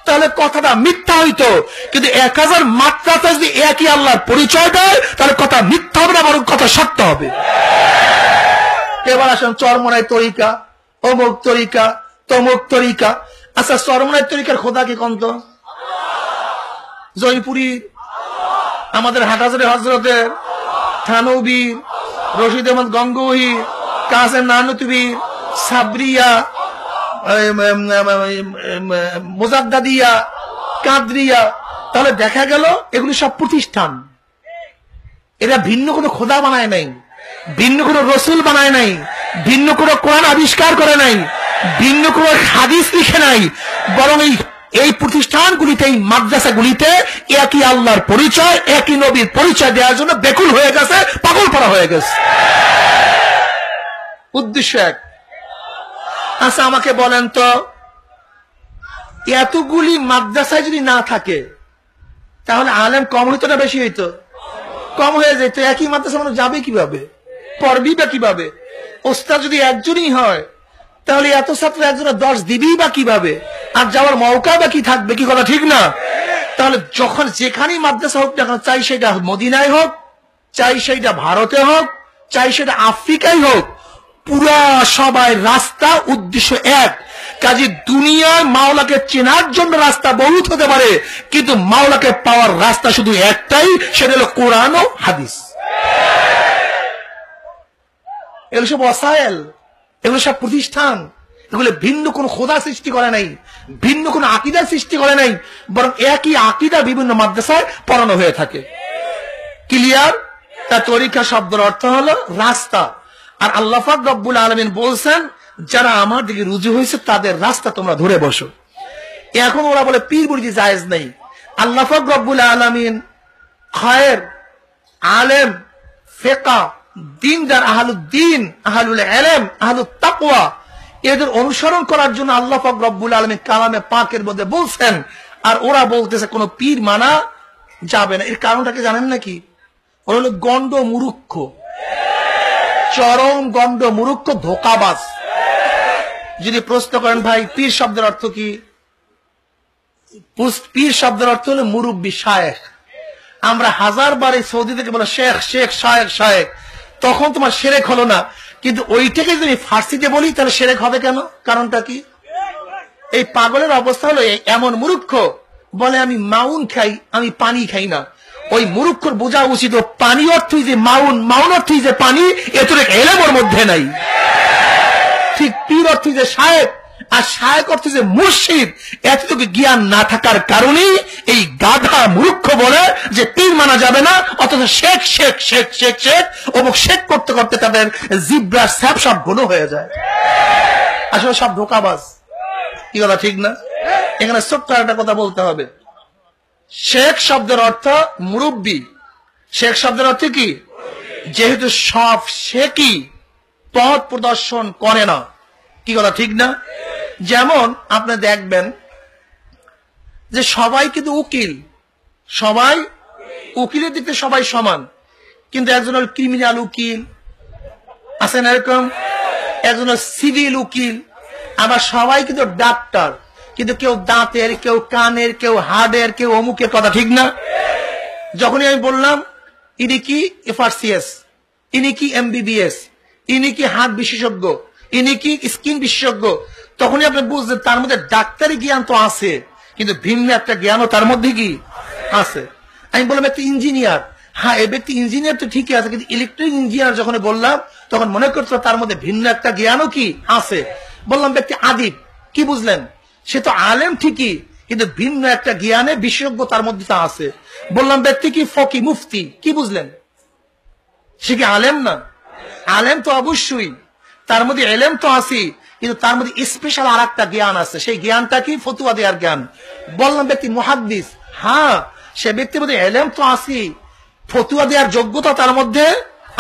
তাহলে কথাটা মিথ্যা হইতো। কিন্তু 1000 মাদ্রাসা যদি একই আল্লাহর পরিচয় দেয়, তাহলে কথা মিথ্যা হবে না, বরং কথা সত্য হবে। এবার আসেন চরমনাই তরিকা, অমুক তরিকা, তমুক তরিকা। আচ্ছা, চরমনাই তরিকার খোদা কি কন্ত? জয়পুরি, আমাদের হাটাজারি হজরতের, থানবীর, রশিদ আহমদ গঙ্গোহী, কাসেম নানুতুবীর, সাবরিয়া, মুজাদ্দাদিয়া, কাদরিয়া। তাহলে দেখা গেল এগুলি সব প্রতিষ্ঠান। এরা ভিন্ন কোনো খোদা বানায় নাই, ভিন্ন কোনো রসুল বানায় নাই, ভিন্ন কোনো কোরআন আবিষ্কার করে নাই, ভিন্ন কোনো হাদিস লিখে নাই, বরং এই এই প্রতিষ্ঠানগুলিতে, এই মাদ্রাসাগুলিতে একই আল্লাহর পরিচয়, একই নবীর পরিচয় দেওয়ার জন্য বেকুল হয়ে গেছে, পাগল করা হয়ে গেছে। উদ্দেশ্য এক। আচ্ছা আমাকে বলেন তো, এতগুলি মাদ্রাসায় যদি না থাকে তাহলে আলেম কম হইতো না বেশি হইতো? কম হয়ে যেত। একই মাদ্রাসা মানুষ যাবে কিভাবে, পড়বি বা কিভাবে? ওস্তাদ যদি একজনই হয় তাহলে এত ছাত্র একজনের 10 দিবি বা কিভাবে? আর যাওয়ার মৌকা বা কি থাকবে? কি কথা ঠিক না? তাহলে যখন যেখানেই মাদ্রাসা হোক না, চাই সেটা মদিনায় হোক, চাই সেটা ভারতে হোক, চাই সেটা আফ্রিকায় হোক, পুরা সবাই রাস্তা উদ্দেশ্য এক। কাজে দুনিয়ায় মাওলাকে চেনার জন্য রাস্তা বহুত হতে পারে, কিন্তু মাওলাকে পাওয়ার রাস্তা শুধু একটাই, সেটা হলো কোরআন ও হাদিস। এগুলো সব ওয়াসাইল, এগুলো সব প্রতিষ্ঠান। এগুলো ভিন্ন কোন খোদা সৃষ্টি করে নাই, ভিন্ন কোন আকীদা সৃষ্টি করে নাই, বরং একই আকীদা বিভিন্ন মাদ্রাসায় পড়ানো হয়ে থাকে। ক্লিয়ার? তার তরিকা শব্দের অর্থ হলো রাস্তা। আর আল্লাহ পাক রব্বুল আলামিন বলছেন, যারা আমার দিকে রুজু হয়েছে তাদের রাস্তা তোমরা ধরে বসো। এখন ওরা বলে পীর মুরিদি জায়েজ নেই। আল্লাহ পাক রব্বুল আলামিন খায়ের, আলেম, ফিকহ, দিনদার, আহলুদ্দিন, আহলুল ইলম, আহলুত তাকওয়া, এদের অনুসরণ করার জন্য আল্লাহ পাক রব্বুল আলামিন কালামে পাকের মধ্যে বলছেন। আর ওরা বলতেছে কোন পীর মানা যাবে না। এর কারণটা কি জানেন নাকি? ওরা হলো গন্ড মূর্খ, চরম গন্ড মূর্খ, ধোকাবাজ। যদি প্রশ্ন করেন ভাই পীর শব্দের অর্থ কি, পীর শব্দের অর্থ হলো মুরব্বী, শায়েখ। আমরা 1000 বার এই সৌদি থেকে বলে শেখ শেখ, শায়েখ শায়েখ, তখন তোমার শিরক হলো না। কিন্তু ওইটাকে যদি ফার্সিতে বলি তাহলে শিরক হবে কেন? কারণটা কি? এই পাগলের অবস্থা হলো এমন মূর্খ বলে আমি মাউন খাই, আমি পানি খাই না। ওই মূর্খর বোঝা উচিত পানি অর্থই যে মাউন, মাউন অর্থই যে পানি, এতটুকু এলেম ওর মধ্যে নাই। ঠিক পীর অর্থই যে শায়েখ, আর শায়েখ অর্থ যে মুর্শিদ, এতটুকু জ্ঞান না থাকার কারণেই এই গাধা মূর্খ বলে যে পীর মানা যাবে না, অথচ শেখ শেখ শেখ শেখ শেখ অমুক শেখ করতে করতে তাদের জিব্রার স্যাপ সব গুলো হয়ে যায়। আসলে সব ধোকাবাজ। কি কথা ঠিক না? এখানে ছোট্ট একটা কথা বলতে হবে। শেখ শব্দের অর্থ মুরব্বী। শেখ শব্দের অর্থ কি? যেহেতু সব শেখই পথ প্রদর্শন করে না। কি কথা ঠিক না? যেমন আপনি দেখবেন যে সবাই কিন্তু উকিল, সবাই উকিলের দিকে সবাই সমান, কিন্তু একজন হল ক্রিমিনাল উকিল, আছেন এরকম, একজন হল সিভিল উকিল, আবার সবাই কিন্তু ডাক্তার, কিন্তু কেউ দাঁতের, কেউ কানের, কেউ হাড়ের, কেউ অমুকের। কথা ঠিক না? যখনই আমি বললাম ইনি কি FRCS, ইনি কি MBBS, ইনি কি হার্ট বিশেষজ্ঞ, ইনি কি স্কিন বিশেষজ্ঞ, তখনই আপনি বুঝলেন তার মধ্যে ডাক্তারি জ্ঞান তো আছে, কিন্তু ভিন্ন একটা জ্ঞানও তার মধ্যে কি আছে। আমি বললাম একটা ইঞ্জিনিয়ার, হ্যাঁ এই ব্যক্তি ইঞ্জিনিয়ার তো ঠিকই আছে, কিন্তু ইলেকট্রিক ইঞ্জিনিয়ার যখন বললাম তখন মনে করতো তার মধ্যে ভিন্ন একটা জ্ঞানও কি আছে। বললাম ব্যক্তি আদিব, কি বুঝলেন? সে তো আলেম ঠিকই, কিন্তু ভিন্ন একটা জ্ঞানে বিশেষজ্ঞ তার মধ্যে তা আছে। বললাম ব্যক্তি কি ফকি, মুফতি, কি বুঝলেন? সে কি আলেম না? আলেম তো অবশ্যই, তার মধ্যে এলেম তো আছে, কিন্তু তার মধ্যে স্পেশাল আর একটা জ্ঞান আছে। সেই জ্ঞানটা কি? ফতুয়া দেওয়ার জ্ঞান। বললাম ব্যক্তি মুহাদ্দিস, হ্যাঁ সে ব্যক্তির মধ্যে এলেম তো আছে, ফতুয়া দেওয়ার যোগ্যতা তার মধ্যে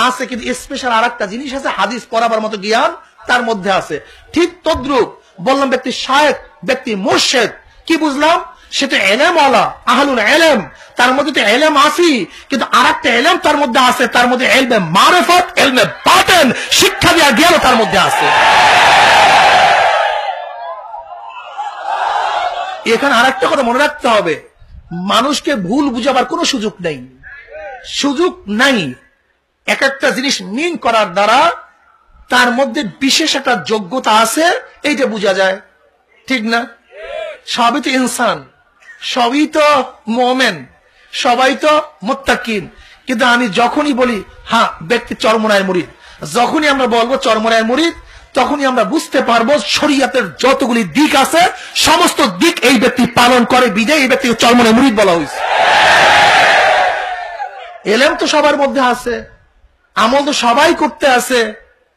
আছে, কিন্তু স্পেশাল আর একটা জিনিস আছে, হাদিস পড়াবার মতো জ্ঞান তার মধ্যে আছে। ঠিক তদ্রুপ বললাম ব্যক্তি শায়েখ, ব্যক্তি মুর্শিদ, কি বুঝলাম? সে তো এলেম ওয়ালা, আহলুল ইলম, তার মধ্যে তো এলেম আছে, কিন্তু আর একটা এলেম তার মধ্যে আছে, তার মধ্যে ইলমে মারিফত, ইলমে বাতিন, শিক্ষা দেওয়ার জ্ঞান তার মধ্যে আছে। এখানে আর একটা কথা মনে রাখতে হবে, মানুষকে ভুল বুঝাবার কোনো সুযোগ নেই, সুযোগ নাই। এক একটা জিনিস মিন করার দ্বারা তার মধ্যে বিশেষ একটা যোগ্যতা আছে, এইটা বোঝা যায়। ঠিক না? সবই তো ইনসান, সবই তো মুমিন, সবাই তো মুত্তাকিন, কিন্তু আমি যখনই বলি হ্যাঁ ব্যক্তি চরমনায়ের মুরিদ, যখনই আমরা বলবো চরমনায়ের মুরিদ, তখনই আমরা বুঝতে পারবো শরীয়তের যতগুলি দিক আছে সমস্ত দিক এই ব্যক্তি পালন করে, বিদায় এই ব্যক্তিকে চরমনায়ের মুরিদ বলা হয়েছে। এলেম তো সবার মধ্যে আছে, আমল তো সবাই করতে আছে,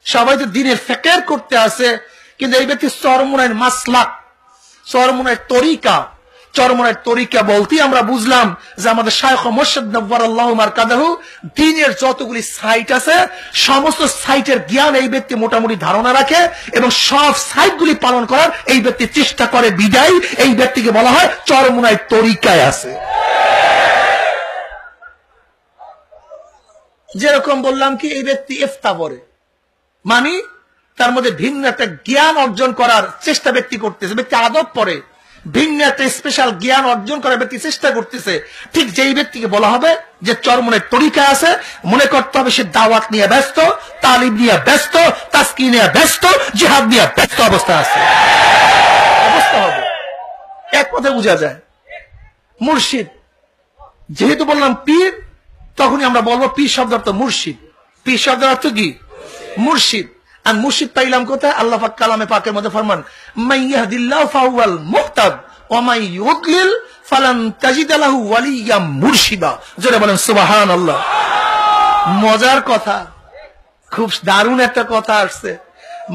সবাই তো দিনের ফিকির করতে আছে, কিন্তু এই ব্যক্তি চরমনায়ের মাসলাক, চরমনায়ের তরিকা, চরমনায়ের তরিকা বলতে আমরা বুঝলাম যে আমাদের শায়খ মুর্শিদ নব্বরাল্লাহু মারকাদাহু দ্বীনের যতগুলি সাইট আছে সমস্ত সাইটের জ্ঞান এই ব্যক্তি মোটামুটি ধারণা রাখে এবং সব সাইটগুলি পালন করার এই ব্যক্তি চেষ্টা করে বিদায় এই ব্যক্তিকে বলা হয় চরমনায়ের তরিকায় আছে। যেরকম বললাম কি এই ব্যক্তি ইফতা পড়ে, মানে তার মধ্যে ভিন্ন একটা জ্ঞান অর্জন করার চেষ্টা ব্যক্তি করতেছে, ব্যক্তি আদব পড়ে, ভিন্ন একটা স্পেশাল জ্ঞান অর্জন করার ব্যক্তি চেষ্টা করতেছে। ঠিক যেই ব্যক্তিকে বলা হবে যে চরমনের তরিকা আছে, মনে করতে হবে সে দাওয়াত নিয়ে ব্যস্ত, তালিম নিয়ে ব্যস্ত, তাসকিন নিয়ে ব্যস্ত, জিহাদ নিয়ে ব্যস্ত অবস্থা আছে, অবস্থা হবে। এক কথায় বোঝা যায় মুর্শিদ, যেহেতু বললাম পীর, তখনই আমরা বলবো পীর শব্দের অর্থ মুর্শিদ। পীর শব্দের অর্থ কি? মুর্শিদ। আর মুর্শিদ পাইলাম কোথায়? আল্লাহ পাক কালামে পাকের মধ্যে ফরমান, মাইয়াহদিল্লাহু ফাহুয়াল মুহতাদ ওয়া মাই ইউদ্লিল ফালান তাজিদ লাহু ওয়ালিয়্যাম মুরশিদা। জোরে বলেন সুবহানাল্লাহ। মজার কথা, খুব দারুণ একটা কথা আসছে,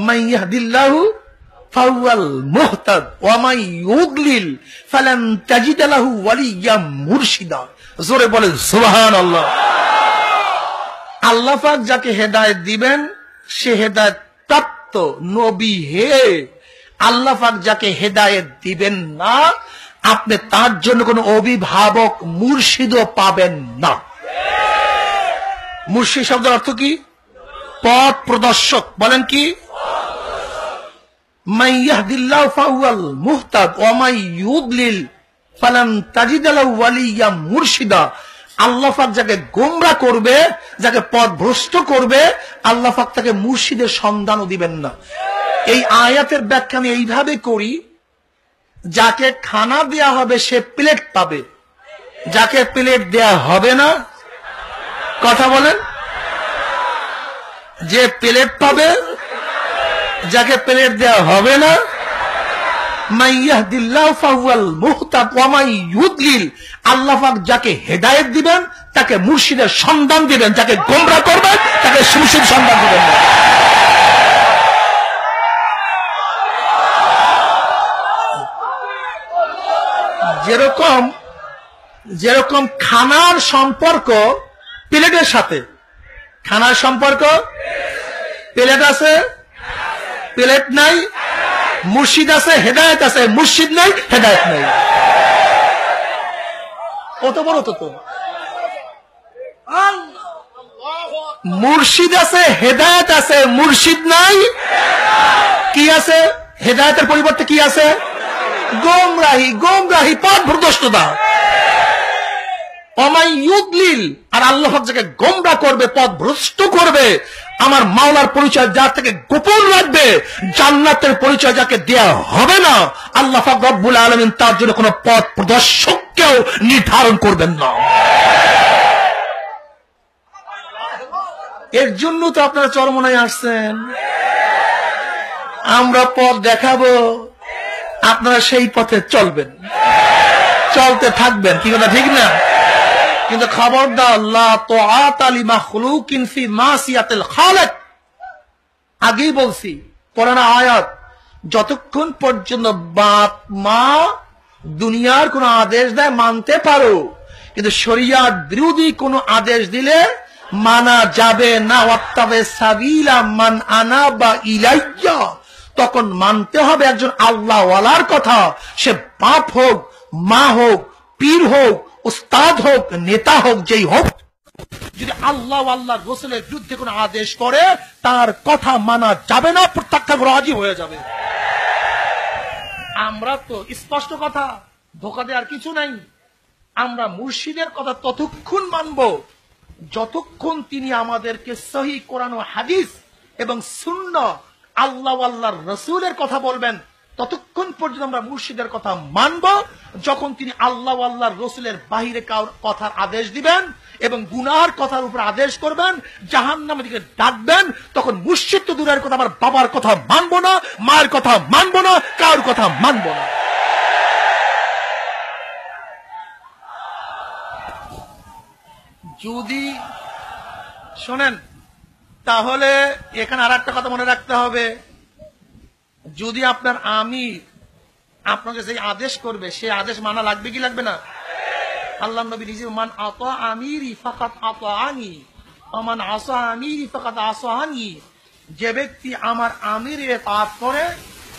মাইয়াহদিল্লাহু ফাহুয়াল মুহতাদ ওয়া মাই ইউদ্লিল ফালান তাজিদ লাহু ওয়ালিয়্যাম মুরশিদা। জোরে বলেন সুবহানাল্লাহ। আল্লাহ পাক যাকে হেদায়েত দিবেন সে হেদায়েত প্রাপ্ত নবী হে। আল্লাহ পাক যাকে হেদায়েত দিবেন না আপনি তার জন্য কোন অভিভাবক মুর্শিদও পাবেন না। মুর্শিদ শব্দের অর্থ কি? পথ প্রদর্শক। বলেন কি? মাইয়াহদিল্লাহু ফাহুয়াল মুহতাদ ওয়া মাই ইউদ্লিল ফালান তাজিদ লাহু ওয়ালিয়্যাম মুরশিদা। আল্লাহ পাক যাকে গোমরা করবে, যাকে পথ ভ্রষ্ট করবে, আল্লাহ পাক তাকে মুর্শিদের সন্ধানও দিবেন না। এই আয়াতের ব্যাখ্যা আমি এইভাবে করি, যাকে খানা দেয়া হবে সে প্লেট পাবে, যাকে প্লেট দেয়া হবে না, কথা বলেন, যে প্লেট পাবে, যাকে প্লেট দেয়া হবে না, মাইয়াহদিল্লাহু ফাহুয়াল মুহতাদ ওয়া মাই ইউদ্লিল, আল্লাহ পাক যাকে হেদায়েত দিবেন তাকে মুর্শিদের সন্ধান দিবেন, যাকে গোমরা করবেন তাকে মুর্শিদ সন্ধান দিবেন না। যেরকম যেরকম খানার সম্পর্ক প্লেটের সাথে, খানার সম্পর্ক প্লেট আছে, প্লেট নাই, মুর্শিদ আছে, হেদায়েত আছে, মুর্শিদ নাই, হেদায়েত নাই। কত বড় তো মুর্শিদ আছে, হেদায়েত আছে, মুর্শিদ নাই, কি আছে? হেদায়েতের পরিবর্তে কি আছে? গোমরাহি, গোমরাহি, পথ ভ্রষ্টতা। ওমাই ইউদ্লিল, আর আল্লাহ যাকে গোমরা করবে, পথ ভ্রষ্ট করবে, আমার মাওলার পরিচয় যার থেকে গোপন রাখবে, জান্নাতের পরিচয় যাকে দেয়া হবে না, আল্লাহ পাক রব্বুল আলামিন তার জন্য কোন পথ প্রদর্শককেও নির্ধারণ করবেন না। এর জন্য তো আপনারা চরমনায় আসছেন, আমরা পথ দেখাবো, আপনারা সেই পথে চলবেন, চলতে থাকবেন, কি কথা ঠিক না? কিন্তু খবরদার, লা তাআতা লিমাখলুকিন ফি মাসিয়াতিল খালিক। আগেই বলছি কোরআন আয়াত, যতক্ষণ পর্যন্ত বাপ মা দুনিয়ার কোন আদেশ দেয় মানতে পারো, কিন্তু শরিয়াত বিরোধী কোন আদেশ দিলে মানা যাবে না। ওয়াত্তাবে সাবিলা মান আনাবা ইলাইয়া, তখন মানতে হবে একজন আল্লাহ ওয়ালার কথা, সে বাপ হোক, মা হোক, পীর হোক, উস্তাদ হোক, নেতা হোক, যেই হোক, যদি আল্লাহ আল্লাহ রাসূলের বিরুদ্ধে কোন আদেশ করে তার কথা মানা যাবে না, প্রত্যাখ্যান রাজি হয়ে যাবে। আমরা তো স্পষ্ট কথা, ধোকা দেওয়ার কিছু নাই। আমরা মুর্শিদের কথা ততক্ষণ মানব যতক্ষণ তিনি আমাদেরকে সহিহ কোরআন ও হাদিস এবং সুন্নাহ আল্লাহ আল্লাহর রাসূলের কথা বলবেন, ততক্ষণ পর্যন্ত আমরা মুর্শিদের কথা মানব। যখন তিনি আল্লাহ আল্লাহর রাসূলের বাহিরে কথার আদেশ দিবেন এবং গুনাহের কথার উপর আদেশ করবেন, জাহান্নামের দিকে ডাকবেন, তখন মুর্শিদ তো দূরের কথা, আমার বাবার কথা মানব না, মায়ের কথা মানব না, কারোর কথা মানব না। যদি শোনেন, তাহলে এখানে আর একটা কথা মনে রাখতে হবে, যদি আপনার আপনাকে যে আদেশ করবে সে আদেশ মানা লাগবে কি লাগবে না? আল্লাহ নবী নিজে মান আতা আমিরি ফাকাত আতাআনি ওয়া মান আসা আমিরি ফাকাত আসানি, যে ব্যক্তি আমার আমিরের ইতাআত করে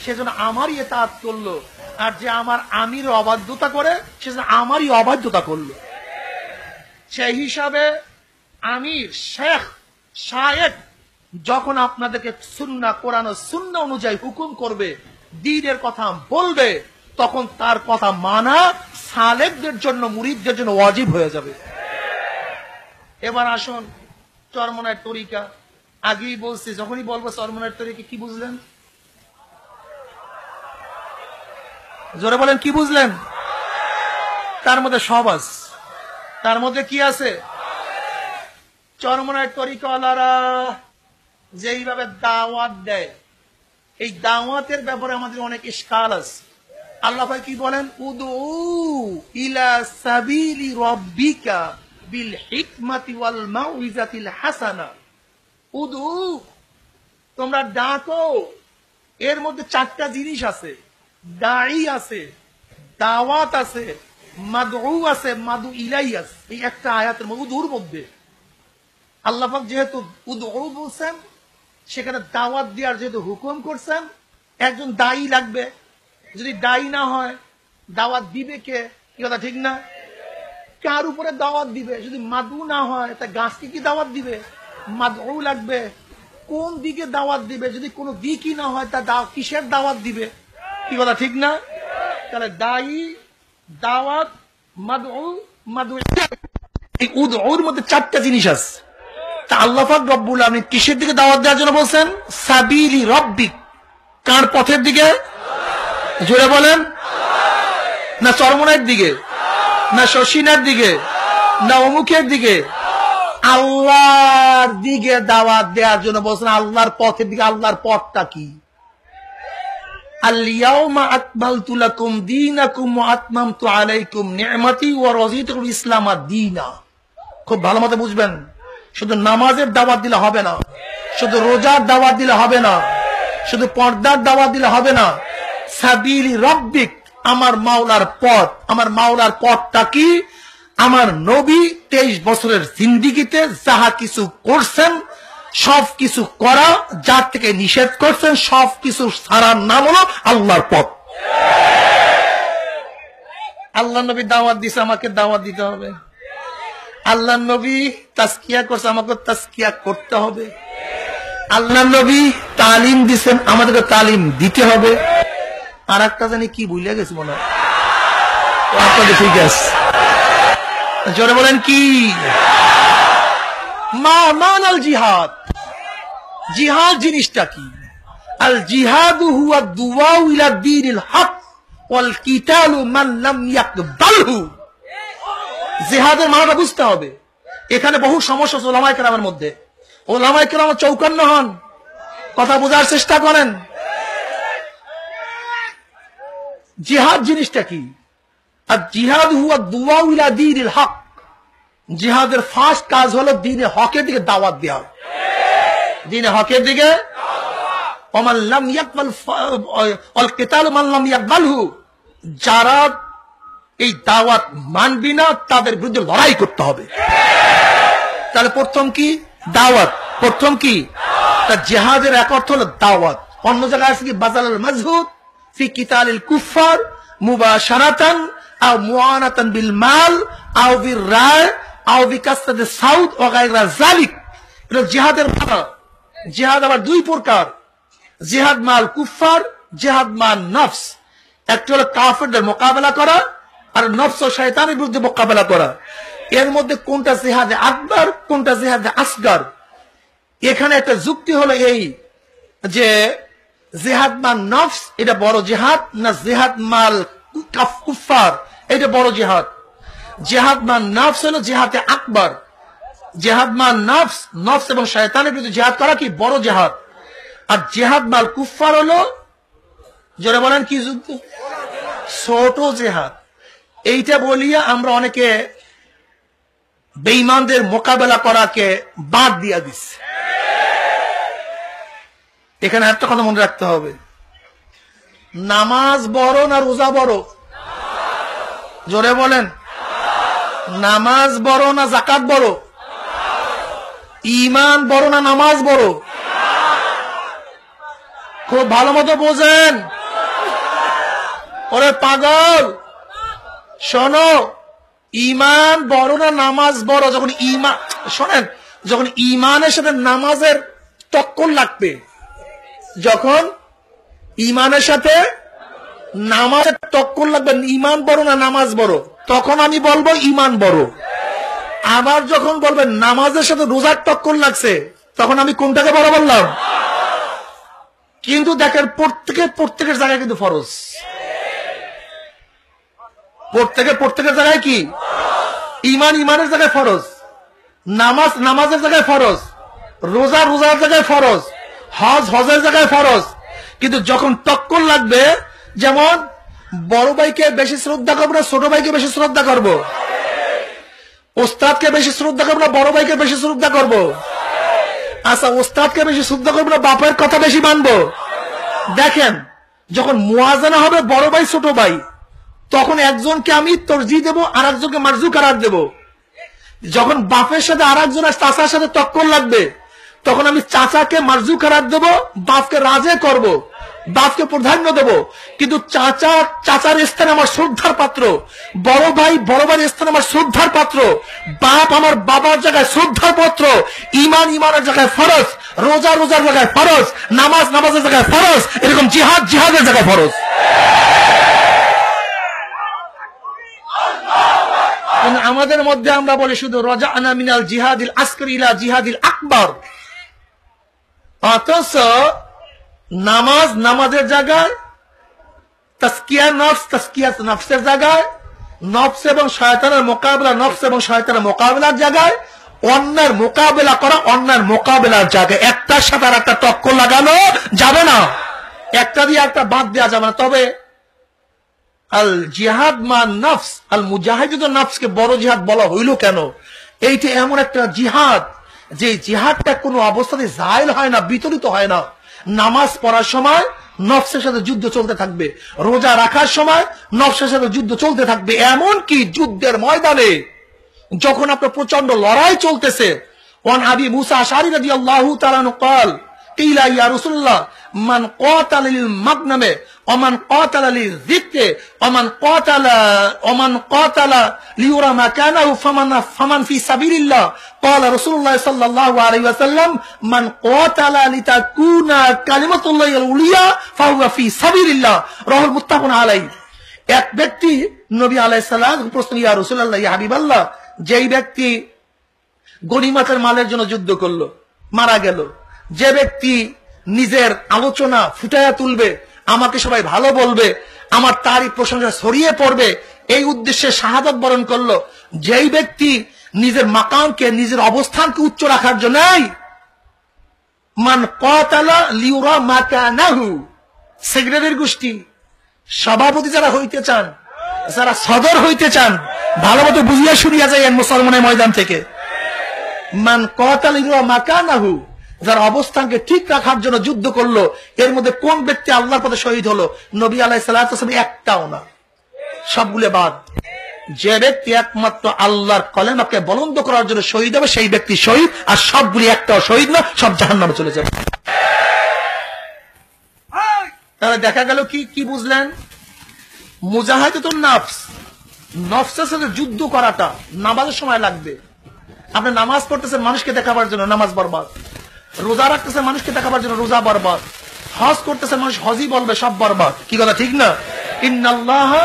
সে যেন আমারই ইতাআত করলো, আর যে আমার আমিরের অবাধ্যতা করে সে যেন আমারই অবাধ্যতা করলো। সেই হিসাবে আমির, শেখ, শায়েখ যখন আপনাদেরকে সুন্নাহ, কোরআন ও সুন্নাহ অনুযায়ী হুকুম করবে, দ্বীনের কথা বলবে, তখন তার কথা মানা সালেকদের জন্য, মুরিদদের জন্য ওয়াজিব হয়ে যাবে। এবার আসুন চরমনায়ের তরিকা। আগেই বলছি, যখনই বলবো চরমনায়ের তরিকা কি বুঝলেন? জোরে বলেন, কি বুঝলেন? তার মধ্যে সব আছে। তার মধ্যে কি আছে? চরমনায়ের তরিকাওয়ালারা যেইভাবে দাওয়াত দেয়, এই দাওয়াতের ব্যাপারে আমাদের অনেক ইশকাল আছে। আল্লাহ ভাই কি বলেন? উদউ ইলা সাবিলি রাব্বিকা বিল হিকমাতি ওয়াল মাউইজাতিল হাসানা। উদউ, তোমরা ডাকো। এর মধ্যে চারটা জিনিস আছে, দাঈ আছে, দাওয়াত আছে, মাদউ আছে, মাদউ ইলাই আছে। এই একটা আয়াতের মধ্যে, উদউর মধ্যে আল্লাহ পাক যেহেতু উদউ বলছেন, সেখানে দাওয়াত দেওয়ার যেহেতু হুকুম করছেন, একজন দায়ী লাগবে। যদি দায়ী না হয় দাওয়াত দিবে কে? কি কথা ঠিক না? কার উপরে দাওয়াত দিবে? যদি মাদু না হয় তা গাছকে কি দাওয়াত দিবে? মাদউ লাগবে। কোন দিকে দাওয়াত দিবে? যদি কোনো দিকই না হয় তা কিসের দাওয়াত দিবে? কি কথা ঠিক না? তাহলে দায়ী, দাওয়াত, মাদউ, মাদউ। এই উদউর মধ্যে চারটা জিনিস আছে। তা আল্লাহ পাক রব্বুল আলামিন কিসের দিকে দাওয়াত দেওয়ার জন্য বলছেন? সাবিলি রব্বিক, কার পথের দিকে? জোরে বলেন। না চরমনায়ের দিকে, না শশীনার দিকে, না অমুকের দিকে? আল্লাহর দিকে দাওয়াত দেওয়ার জন্য বলছেন। আল্লাহর পথের দিকে। আল্লাহর পথটা কি? আল ইয়াউমা আকমালতু লাকুম দীনাকুম ওয়া আতমামতু আলাইকুম নি'মাতি ওয়া রাযীতু ইসলামা দীনা। খুব ভালো মতো বুঝবেন। শুধু নামাজের দাওয়াত দিলে হবে না, শুধু রোজার দাওয়াত দিলে হবে না, শুধু পর্দার দাওয়াত দিলে হবে না। সাবিলি রব্বিক, আমার মাওলার পথ। আমার মাওলার পথটা কি? আমার নবী 23 বছরের জিন্দিগিতে যাহা কিছু করছেন সব কিছু করা, যার থেকে নিষেধ করছেন সব কিছু ছাড়ার নাম হলো আল্লাহর পথ। আল্লাহ নবী দাওয়াত দিছে, আমাকে দাওয়াত দিতে হবে। আল্লাহ নবী তাজকিয়া করছে, আমাকে তাজকিয়া করতে হবে। আল্লাহ নবী তালিম দিচ্ছেন, আমাদেরকে তালিম দিতে হবে। আর একটা জানি কি ভুলে গেছি মনে হয়, আপনাদের ঠিক আছে? জোরে বলেন কি? মান আল জিহাদ। জিহাদ জিনিসটা কি? আল জিহাদু হুয়া দুআউ ইলা দীনিল হক ওয়াল কিতালু মান লাম ইয়াকবালহু। জিহাদের মানেটা বুঝতে হবে। এখানে বহু সমস্যা আছে ওলামায়ে কেরামের মধ্যে। ওলামায়ে কেরাম চৌকান্ন হন, কথা বোঝার চেষ্টা করেন। জিহাদ জিনিসটা কি? আর জিহাদ হুয়া দুআউ ইলা দীনিল হক। জিহাদের ফার্স্ট কাজ হলো দ্বীনে হকের দিকে দাওয়াত দেওয়া। দ্বীনে হকের দিকে। ওমান লাম ইয়াকবাল ওয়াল কিতালু মান লাম ইয়াকবালহু, যারা এই দাওয়াত মানবি না তাদের বিরুদ্ধে লড়াই করতে হবে। তাহলে প্রথম কি? দাওয়াত। প্রথম কি? জিহাদের এক অর্থ হলো দাওয়াত। অন্য জায়গায় আছে কি? বাযালুল মাজহুদ ফি কিতালিল কুফফার মুবাশারাতান আও মুআনাতান বিল মাল আও বির রায় আও বিকাসরাতি সাউদ ওয়া গায়রা যালিক। এটা জিহাদের মানা। জিহাদ আবার দুই প্রকার, জিহাদ মাল কুফফার, জিহাদ মান নফস। একটা হলো কাফেরদের মোকাবেলা করা, আর নফস ও শয়তানের বিরুদ্ধে মোকাবেলা করা। এর মধ্যে কোনটা জিহাদে আকবার, কোনটা জিহাদে আসগর? এখানে একটা যুক্তি হলো এই যে জিহাদ মান নফস এটা বড় জিহাদ, না জিহাদ মাল কুফফার এটা বড় জিহাদ? জিহাদ মান নফস হলো জিহাদে আকবার। জিহাদ মান নফস, নফস এবং শয়তানের বিরুদ্ধে জিহাদ করা কি বড় জিহাদ। আর জিহাদ মাল কুফফার হলো, জোরে বলেন কি যুদ্ধ? ছোট জিহাদ। এইটা বলিয়া আমরা অনেকে বেঈমানদের মোকাবেলা করাকে বাদ দিয়া দিচ্ছে। এখানে একটা কথা মনে রাখতে হবে, নামাজ বড় না রোজা বড়? জোরে বলেন। নামাজ বড় না যাকাত বড়? ঈমান বড় না নামাজ বড়? খুব ভালো মতো বোঝেন। ওরে পাগল শোনো, ঈমান বড় না নামাজ বড়? যখন ঈমান, শোনেন, যখন ঈমানের সাথে নামাজের টক্কর লাগবে, যখন ঈমানের সাথে নামাজের টক্কর লাগবে, ঈমান বড় না নামাজ বড়, তখন আমি বলবো ঈমান বড়। আবার যখন বলবেন নামাজের সাথে রোজার টক্কর লাগছে, তখন আমি কোনটাকে বড় বললাম? কিন্তু দেখেন প্রত্যেকের জায়গায় কিন্তু ফরজ। প্রত্যেকের জায়গায় কি? ঈমান ঈমানের জায়গায় ফরজ, নামাজ নামাজের জায়গায় ফরজ, রোজা রোজার জায়গায় ফরজ, হজ হজের জায়গায় ফরজ। কিন্তু যখন টক্কর লাগবে, যেমন বড় ভাইকে বেশি শ্রদ্ধা করবো না ছোট ভাইকে বেশি শ্রদ্ধা করবো? ওস্তাদকে বেশি শ্রদ্ধা করবো না বড় ভাইকে বেশি শ্রদ্ধা করবো? আচ্ছা, ওস্তাদকে বেশি শ্রদ্ধা করবো না বাপের কথা বেশি মানবো? দেখেন, যখন মুয়াজানা হবে বড় ভাই ছোট ভাই, তখন একজনকে আমি তরজিহ দেবো আর একজনকে মারজু কারার দেবো। যখন বাপের সাথে আর একজনের চাচার সাথে টক্কর লাগবে, তখন আমি চাচাকে মারজু কারার দেবো, বাপকে রাজে করব, বাপকে প্রাধান্য দেবো। কিন্তু চাচার স্থানে আমার শ্রদ্ধার পাত্র, বড় ভাইয়ের স্থানে আমার শ্রদ্ধার পাত্র, বাপ আমার বাবার জায়গায় শ্রদ্ধার পাত্র। ঈমান ঈমানের জায়গায় ফরজ, রোজা রোজার জায়গায় ফরজ, নামাজ নামাজের জায়গায় ফরজ, এরকম জিহাদ জিহাদের জায়গায় ফরজ। আমাদের মধ্যে আমরা বলি শুধু রাজা'না মিনাল জিহাদিল আসগর ইলা জিহাদিল আকবার। অথচ নামাজ নামাজের জায়গায়, তাজকিয়া নফস তাজকিয়াত নফসের জায়গায়, নফস এবং শয়তানের মোকাবেলা নফস এবং শয়তানের মোকাবেলার জায়গায়, অন্যের মোকাবেলা করা অন্যের মোকাবেলার জায়গায়। একটার সাথে আর একটা টক্কর লাগানো যাবে না, একটা দিয়ে একটা বাদ দেওয়া যাবে না। তবে আল জিহাদ মান নফস, আল মুজাহিদুন নফসকে বড় জিহাদ বলা হইল কেন? এইটা এমন একটা জিহাদ, যে জিহাদটা কোনো অবস্থাতে জায়েল হয় না, বিতরিত হয় না। নামাজ পড়ার সময় নফসের সাথে যুদ্ধ চলতে থাকবে, রোজা রাখার সময় নফসের সাথে যুদ্ধ চলতে থাকবে। এমন কি যুদ্ধের ময়দানে যখন আপনার প্রচন্ড লড়াই চলতেছে, ওয়ান আবি মুসা আশআরী রাদিয়াল্লাহু তাআলা আনহু قال قيل يا رسول الله من قاتل للمغنم ومن قاتل للذكر ومن قاتل ليرى مكانه فمن في سبيل الله قال رسول الله صلى الله عليه وسلم من قاتل لتكون كلمة الله العليا فهو في سبيل الله رواه المتفق عليه। এক ব্যক্তি নবী আলাইহিস সালাম প্রশ্ন, ইয়া রাসূলুল্লাহ ইয়া হাবিবাল্লাহ, যেই ব্যক্তি গনিমতের মালের জন্য যুদ্ধ করলো, মারা গেল, যে ব্যক্তি নিজের আলোচনা ফুটায়া তুলবে, আমাকে সবাই ভালো বলবে, আমার তারই প্রশংসা ছড়িয়ে পড়বে, এই উদ্দেশ্যে শাহাদাত বরণ করলো, যেই ব্যক্তি নিজের মাকামকে নিজের অবস্থানকে উচ্চ রাখার জন্য, মান কাতালা লিউরা মাকানাহু, সেক্রেটারির গোষ্ঠী সভাপতি যারা হইতে চান, যারা সদর হইতে চান, ভালো মতো বুঝিয়া শুনিয়া যাইয়েন মুসলমানের ময়দান থেকে। মান কাতালা লিউরা মাকানাহু, যারা অবস্থানকে ঠিক রাখার জন্য যুদ্ধ করলো, এর মধ্যে কোন ব্যক্তি আল্লাহর পথে শহীদ হলো? নবী আলাইহিস সালাতু ওয়াস সালাম একটাও না, সবগুলো বাদ। যে ব্যক্তি একমাত্র আল্লাহর কলেমাকে বুলন্দ করার জন্য শহীদ হবে, সেই ব্যক্তি শহীদ, আর সবগুলি একটাও শহীদ না, সব জাহান্নামে চলে যাবে। তাহলে দেখা গেল কি বুঝলেন? মুজাহিদাতুন নফস, নফসের সাথে যুদ্ধ করাটা নামাজের সময় লাগবে। আপনি নামাজ পড়তেছেন মানুষকে দেখাবার জন্য, নামাজ বরবাদ। রোজা রাখতেছেন মানুষকে দেখাবার জন্য, রোজা বরবাদ। হজ করতেছেন মানুষ হজই বলবে, সব বরবাদ। কি কথা ঠিক না? ইন্নাল্লাহা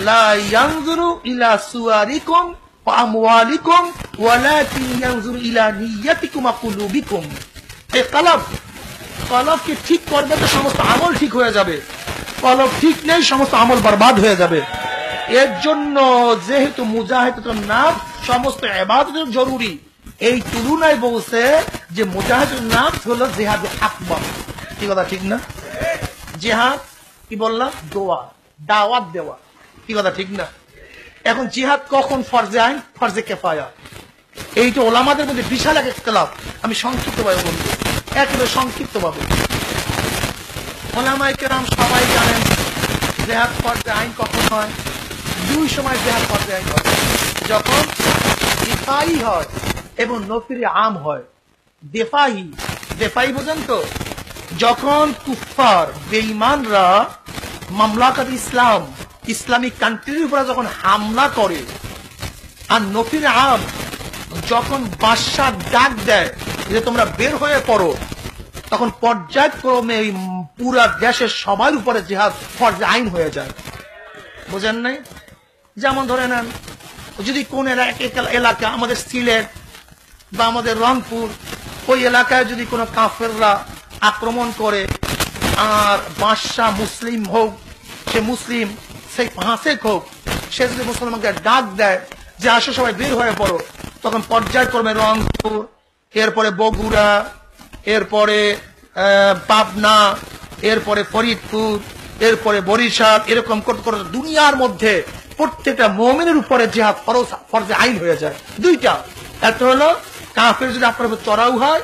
লা ইয়ানজুরু ইলা সুওয়ারিকুম ওয়া আমওয়ালিকুম ওয়ালাকিন ইয়ানজুরু ইলা নিয়াতিকুম ওয়া কুলুবিকুম। এই কলবকে ঠিক করবে তো সমস্ত আমল ঠিক হয়ে যাবে, কলব ঠিক নেই সমস্ত আমল বরবাদ হয়ে যাবে। এর জন্য যেহেতু মুজাহিদাতুন নফস সমস্ত ইবাদতের জরুরি, এই তুলনায় বলছে যে মুজাহিদুন নফস হলো জিহাদে আকবার। কি কথা ঠিক না? জিহাদ কি বললাম? দোয়া, দাওয়াত দেওয়া। কি কথা ঠিক না? এখন জিহাদ কখন ফরজে আইন, ফরজে কিফায়া, এইটা ওলামাদের মধ্যে বিশাল এক ইখতিলাফ। আমি সংক্ষিপ্তভাবে বলবো, একেবারে সংক্ষিপ্তভাবে। ওলামায়ে কেরাম সবাই জানেন জিহাদ ফরজে আইন কখন হয়? দুই সময় জিহাদ ফরজে আইন হয়, যখন দিফাই হয় এবং নফিরে আম হয়। দেফাই বোঝেন তো? যখন কুফফার বেঈমানরা মামলাকাত ইসলাম, ইসলামিক কান্ট্রির উপরে যখন হামলা করে, আর নফিরে আম যখন বাদশা ডাক দেয় যে তোমরা বের হয়ে পড়ো, তখন পর্যায়ক্রমে এই পুরা দেশের সবার উপরে জিহাদ ফরজে আইন হয়ে যায়। বুঝেন নাই? যেমন ধরে নেন, যদি কোন এলাকা, আমাদের সিলেট বা আমাদের রংপুর, ওই এলাকায় যদি কোনো কাফেররা আক্রমণ করে, আর বাদশা মুসলিম হোক, সে মুসলিম, সেই ফাঁসেক হোক, সে যদি মুসলমানকে ডাক দেয় যে আসো সবাই বের হয়ে পড়ো, তখন পর্যায়ক্রমে রংপুর, এরপরে বগুড়া, এরপরে পাবনা, এরপরে ফরিদপুর, এরপরে বরিশাল, এরকম করে দুনিয়ার মধ্যে প্রত্যেকটা মুমিনের উপরে জিহাদ ফরজে আইন হয়ে যায়। দুইটা, একটা হলো কাফের যদি আপনার উপর চড়াও হয়,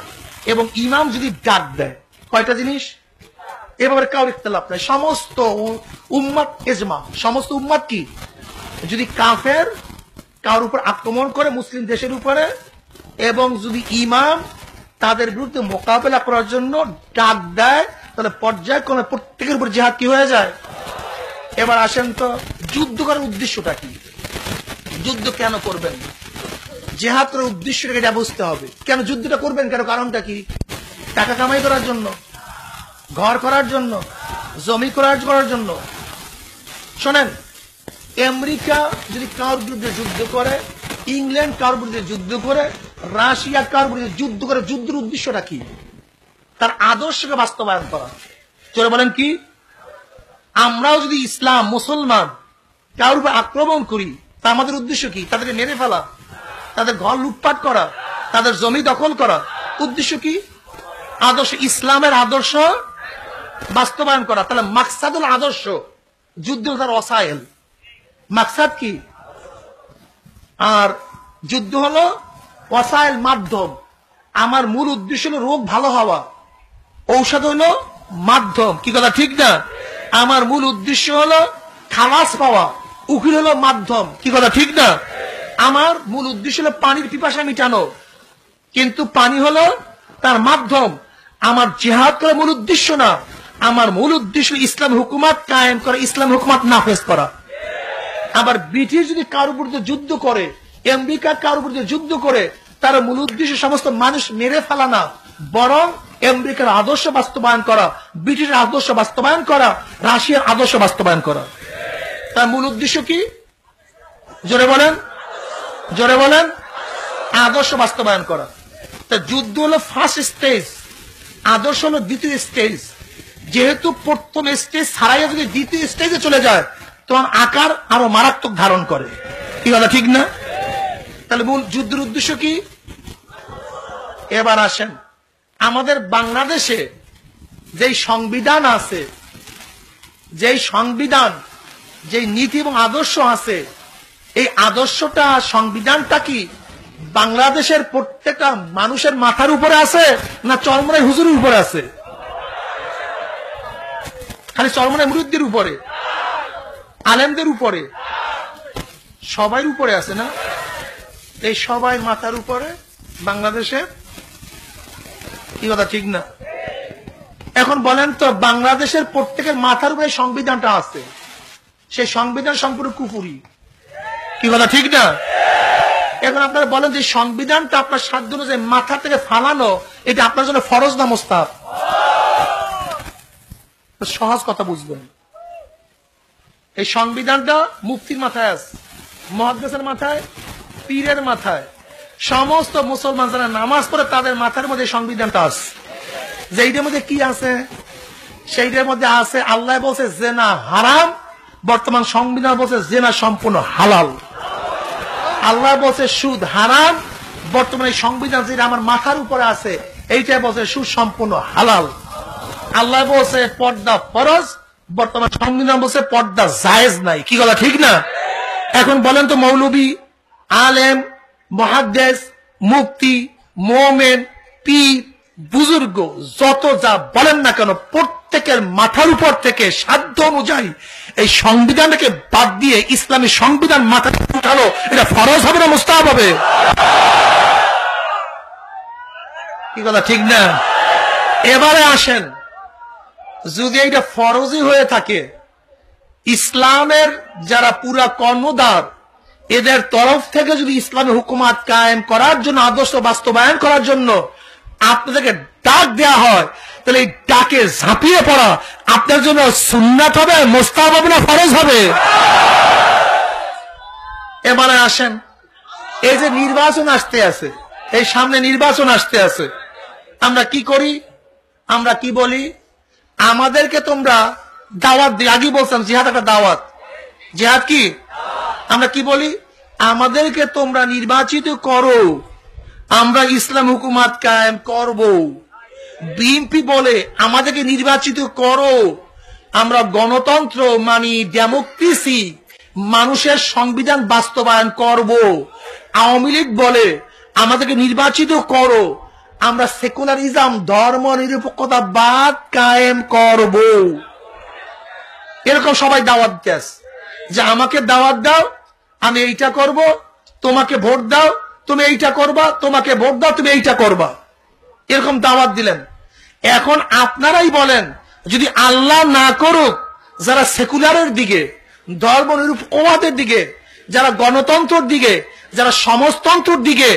এবং ইমাম যদি ডাক দেয়। কয়টা জিনিস? এভাবে কারোর ইখতিলাফ নাই, সমস্ত উম্মাত ইজমা। সমস্ত উম্মাত কি? যদি কাফের কারোর উপর আক্রমণ করে মুসলিম দেশের উপরে, এবং যদি ইমাম তাদের বিরুদ্ধে মোকাবেলা করার জন্য ডাক দেয়, তাহলে পর্যায়ক্রমে প্রত্যেকের উপর জিহাদ কি হয়ে যায়। এবার আসেন তো, যুদ্ধ করার উদ্দেশ্যটা কি? যুদ্ধ কেন করবেন? জিহাদ করার উদ্দেশ্যটাকে যা বুঝতে হবে। কেন যুদ্ধটা করবেন? কেন? কারণটা কি? টাকা কামাই করার জন্য, ঘর করার জন্য, জমি করার জন্য? শোনেন, আমেরিকা যদি কারোর বিরুদ্ধে যুদ্ধ করে, ইংল্যান্ড কারোর বিরুদ্ধে যুদ্ধ করে, রাশিয়া কারোর বিরুদ্ধে যুদ্ধ করে, যুদ্ধের উদ্দেশ্যটা কি? তার আদর্শকে বাস্তবায়ন করা। চলে বলেন কি? আমরাও যদি ইসলাম মুসলমান কারোর উপর আক্রমণ করি, তা আমাদের উদ্দেশ্য কি? তাদেরকে মেরে ফেলা, তাদের ঘর লুটপাট করা, তাদের জমি দখল করা? উদ্দেশ্য কি? আদর্শ, ইসলামের আদর্শ বাস্তবায়ন করা। তাহলে মাকসাদুল আদর্শ, যুদ্ধ তার ওসাইল। মাকসাদ কি? আর যুদ্ধ হলো ওসাইল, মাধ্যম। আমার মূল উদ্দেশ্য হলো রোগ ভালো হওয়া, ঔষধ হলো মাধ্যম। কি কথা ঠিক না? আমার মূল উদ্দেশ্য হলো খালাস পাওয়া, উকিল হলো মাধ্যম। কি কথা ঠিক না? আমার মূল উদ্দেশ্য হলো পানির পিপাসা মিটানো, কিন্তু পানি হলো তার মাধ্যম। আমার জিহাদ করার মূল উদ্দেশ্য না, আমার মূল উদ্দেশ্য ইসলাম হুকুমাত কায়েম করা, ইসলাম হুকুমাত নাফেজ করা। আবার ব্রিটিশ যদি কারোর বিরুদ্ধে যুদ্ধ করে, আমেরিকা কারোর বিরুদ্ধে যুদ্ধ করে, তার মূল উদ্দেশ্য সমস্ত মানুষ মেরে ফেলা না, বরং আমেরিকার আদর্শ বাস্তবায়ন করা, ব্রিটিশের আদর্শ বাস্তবায়ন করা, রাশিয়ার আদর্শ বাস্তবায়ন করা। তার মূল উদ্দেশ্য কি? জোরে বলেন, জোরে বলেন। আদর্শ বাস্তবায়ন করা। তা যুদ্ধ হলো ফার্স্ট স্টেজ, আদর্শ হলো দ্বিতীয় স্টেজ। যেহেতু প্রথম স্টেজ ছাড়াই যদি দ্বিতীয় স্টেজে চলে যায়, তখন আকার আরো মারাত্মক ধারণ করে। কি কথা ঠিক না? তাহলে মূল যুদ্ধের উদ্দেশ্য কি? এবার আসেন, আমাদের বাংলাদেশে যেই সংবিধান আছে, যেই সংবিধান, যেই নীতি এবং আদর্শ আছে, এই আদর্শটা, সংবিধানটা কি বাংলাদেশের প্রত্যেকটা মানুষের মাথার উপরে আছে, না চরমনাই হুজুরের উপরে আছে? খালি চরমনাই মুরিদদের উপরে, আলেমদের উপরে, সবাই উপরে আছে না? এই সবাই মাথার উপরে বাংলাদেশে। কি কথা ঠিক না? এখন বলেন তো, বাংলাদেশের প্রত্যেকের মাথার উপরে সংবিধানটা আছে, সেই সংবিধান সম্পূর্ণ কুফুরি। কি কথা ঠিক না? এখন আপনারা বলেন যে সংবিধানটা আপনার সাধ্য অনুযায়ী মাথা থেকে ফালানো, এটা আপনার জন্য ফরজ না মুস্তাহাব? সহজ কথা বুঝবেন, এই সংবিধানটা মুফতির মাথায় আছে, মুহাদ্দিসের মাথায়, পীরের মাথায়, সমস্ত মুসলমান যারা নামাজ পড়ে তাদের মাথার মধ্যে সংবিধানটা আছে। যেইটার মধ্যে কি আছে? সেইটার মধ্যে আছে আল্লাহ বলছে জেনা হারাম, বর্তমান সংবিধান বলছে জেনা সম্পূর্ণ হালাল। আল্লাহ বলছে সুদ হারাম, বর্তমানে সংবিধান যেটা আমার মাথার উপরে আছে এইটা বলছে সুদ সম্পূর্ণ হালাল। আল্লাহ বলছে পর্দা ফরজ, বর্তমান সংবিধান বলছে পর্দা জায়েজ নাই। কি কথা ঠিক না? এখন বলেন তো, মৌলবী, আলেম, মুহাদ্দিস, মুফতি, মোমেন, পীর, বুজুর্গ, যত যা বলেন না কেন, প্রত্যেকে প্রত্যেকের মাথার উপর থেকে সাধ্য অনুযায়ী এই সংবিধানকে বাদ দিয়ে ইসলামী সংবিধান মাথা উঠালো, এটা ফরজ হবে না মুস্তাহাব হবে? কি কথা ঠিক না? এবারে আসেন, যদি এটা ফরজই হয়ে থাকে, ইসলামের যারা পুরা কর্ণধার এদের তরফ থেকে যদি ইসলামী হুকুমাত কায়েম করার জন্য, আদর্শ বাস্তবায়ন করার জন্য আপনাদেরকে ডাক দেয়া হয়, তাহলে এই ডাকে ঝাঁপিয়ে পড়া আপনার জন্য সুন্নাত হবে, মুস্তাহাব হবে না ফরজ হবে? এবারে আসেন, এই যে নির্বাচন আসতে আছে, এই সামনে নির্বাচন আসতে আছে, আমরা কি করি? আমরা কি বলি? আমাদেরকে তোমরা দাওয়াত দিই। আগে বলছিলাম জিহাদ একটা দাওয়াত। জিহাদ কি? আমরা কি বলি? আমাদেরকে তোমরা নির্বাচিত করো, আমরা ইসলাম হুকুমাত কায়েম করব। বিএনপি বলে আমাদেরকে নির্বাচিত করো, আমরা গণতন্ত্র মানি, ডেমোক্রেসি, মানুষের সংবিধান বাস্তবায়ন করব। আওয়ামী লীগ বলে আমাদেরকে নির্বাচিত করো, আমরা সেকুলারিজম, ধর্ম নিরপেক্ষতাবাদ কায়েম করব। এরকম সবাই দাওয়াত দেয় যে আমাকে দাওয়াত দাও, আমি এইটা করব, তোমাকে ভোট দাও, তুমি এইটা করবা, তোমাকে ভোট দাও, তুমি এইটা করবা। এরকম দাওয়াত দিলেন। এখন আপনারাই বলেন, যদি আল্লাহ না করুক, যারা সেকুলারের দিকে, ধর্ম নিরপেক্ষতার দিকে, যারা গণতন্ত্রের দিকে, যারা সমাজতন্ত্রের দিকে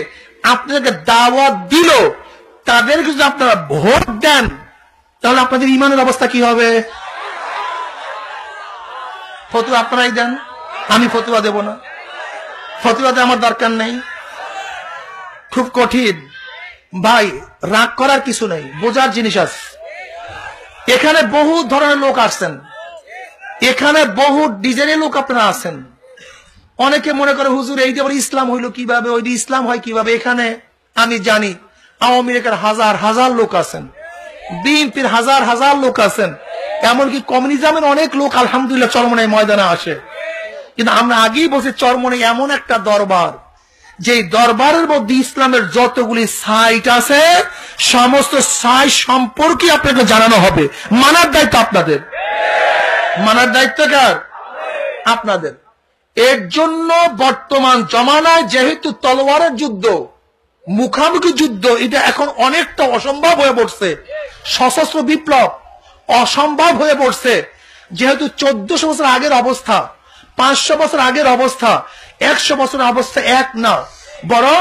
আপনাদেরকে দাওয়াত দিল, তাদেরকে যদি আপনারা ভোট দেন, তাহলে আপনাদের ইমানের অবস্থা কি হবে? ফতোয়া আপনারাই দেন, আমি ফতোয়া দেব না, ফতোয়া দেওয়া আমার দরকার নেই। খুব কঠিন ভাই, রাগ করার কিছু নেই, বোঝার জিনিস আছে। এখানে বহু ধরনের লোক আসছেন, এখানে বহু ডিজাইনের লোক আপনারা আছেন। অনেকে মনে করে হুজুর এইটা আবার ইসলাম হইলো কিভাবে, ওইটা ইসলাম হয় কিভাবে। এখানে আমি জানি আওয়ামী লীগের হাজার হাজার লোক আছেন, বিএনপির হাজার হাজার লোক আছেন, এমনকি কমিউনিজমের অনেক লোক আলহামদুলিল্লাহ চরমনাই ময়দানে আসে। কিন্তু আমরা আগেই বলছি, চরমনাই এমন একটা দরবার, যে দরবারের মধ্যে ইসলামের যতগুলি সাইট আছে, সমস্ত সাইট সম্পর্কে আপনাকে জানানো হবে। মানার দায়িত্ব আপনাদের, মানার দায়িত্ব কার? আপনাদের। এর জন্য বর্তমান জমানায় যেহেতু তলোয়ারের যুদ্ধ, মুখামুখি যুদ্ধ, এটা এখন অনেকটা অসম্ভব হয়ে পড়ছে। সশস্ত্র বিপ্লব অসম্ভব হয়ে পড়ছে। যেহেতু 1400 বছর আগের অবস্থা, 500 বছর আগের অবস্থা, 100 বছরের অবস্থা এক না। বরং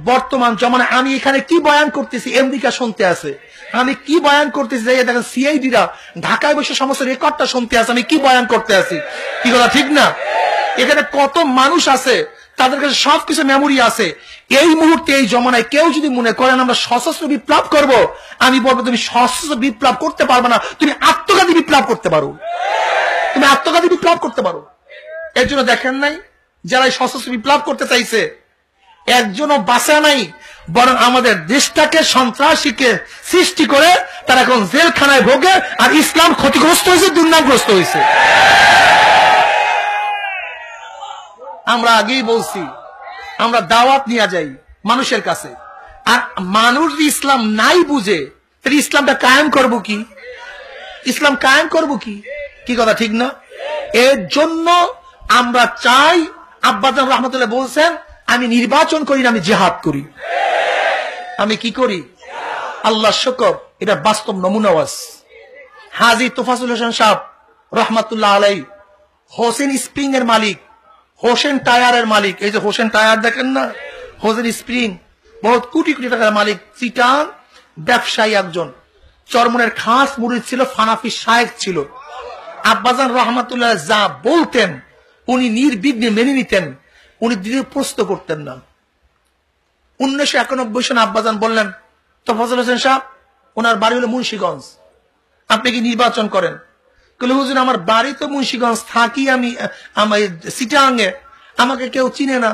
বর্তমান জমানায় আমি এখানে কি বয়ান করতেছি, আমেরিকা শুনতে আছে। আমি কি বয়ান করতেছি, দেখেন সিআইডিরা ঢাকায় বসে সমস্ত রেকর্ডটা শুনতে আছে আমি কি বয়ান করতে আছি। কি কথা ঠিক না? এখানে কত মানুষ আছে, তাদের কাছে সবকিছু মেমোরি আছে। এই মুহূর্তে এই জমানায় কেউ যদি মনে করেন আমরা সশস্ত্র বিপ্লব করব, আমি বলবো তুমি সশস্ত্র বিপ্লব করতে পারবে না, তুমি আত্মঘাতী বিপ্লব করতে পারো, তুমি আত্মঘাতী বিপ্লব করতে পারো। এর জন্য দেখেন নাই, যারা সশস্ত্র বিপ্লব করতে চাইছে একজনও বাঁচা নাই, বরং আমাদের দেশটাকে সন্ত্রাসীকে সৃষ্টি করে তারা এখন জেলখানায় ভোগে, আর ইসলাম ক্ষতিগ্রস্ত হয়েছে, দুর্নামগ্রস্ত হয়েছে। আমরা আগেই বলছি, আমরা দাওয়াত নিয়ে যাই মানুষের কাছে, আর মানুষ ইসলাম নাই বুঝে, তাহলে ইসলামটা কায়েম করব কি? ইসলাম কায়েম করব কি? কি কথা ঠিক না? এর জন্য আমরা চাই, আব্বাজান রহমতুল্লাহ বলছেন, আমি নির্বাচন করি না, আমি জিহাদ করি। আমি কি করি? আল্লাহ শুকর, এটা বাস্তব নমুনা ওয়াজ। হাজী তোফাজ্জল হোসেন সাহেব রহমাতুল্লাহ আলাই, হোসেন স্প্রিং এর মালিক, হোসেন টায়ারের মালিক। এই যে হোসেন টায়ার দেখেন না, হোসেন স্প্রিং, বহুত কোটি কোটি টাকার মালিক, চিটাং ব্যবসায়ী একজন। চরমনের খাস মুরিদ ছিল, ফানাফি শায়েখ ছিল। আব্বাজান রহমাতুল্লাহ যা বলতেন উনি নির্বিঘ্নে মেনে নিতেন, উনি দ্বিতীয় প্রশ্ন করতেন না। 1991 সালে আব্বাজান বললেন, তোফাজ্জল হোসেন সাহেব, ওনার বাড়ি হলো মুন্সিগঞ্জ, আপনি কি নির্বাচন করেন? বলে হুজুর আমার বাড়ি তো মুন্সিগঞ্জ, থাকি আমি আমার চিটাঙ্গে, আমাকে কেউ চিনে না,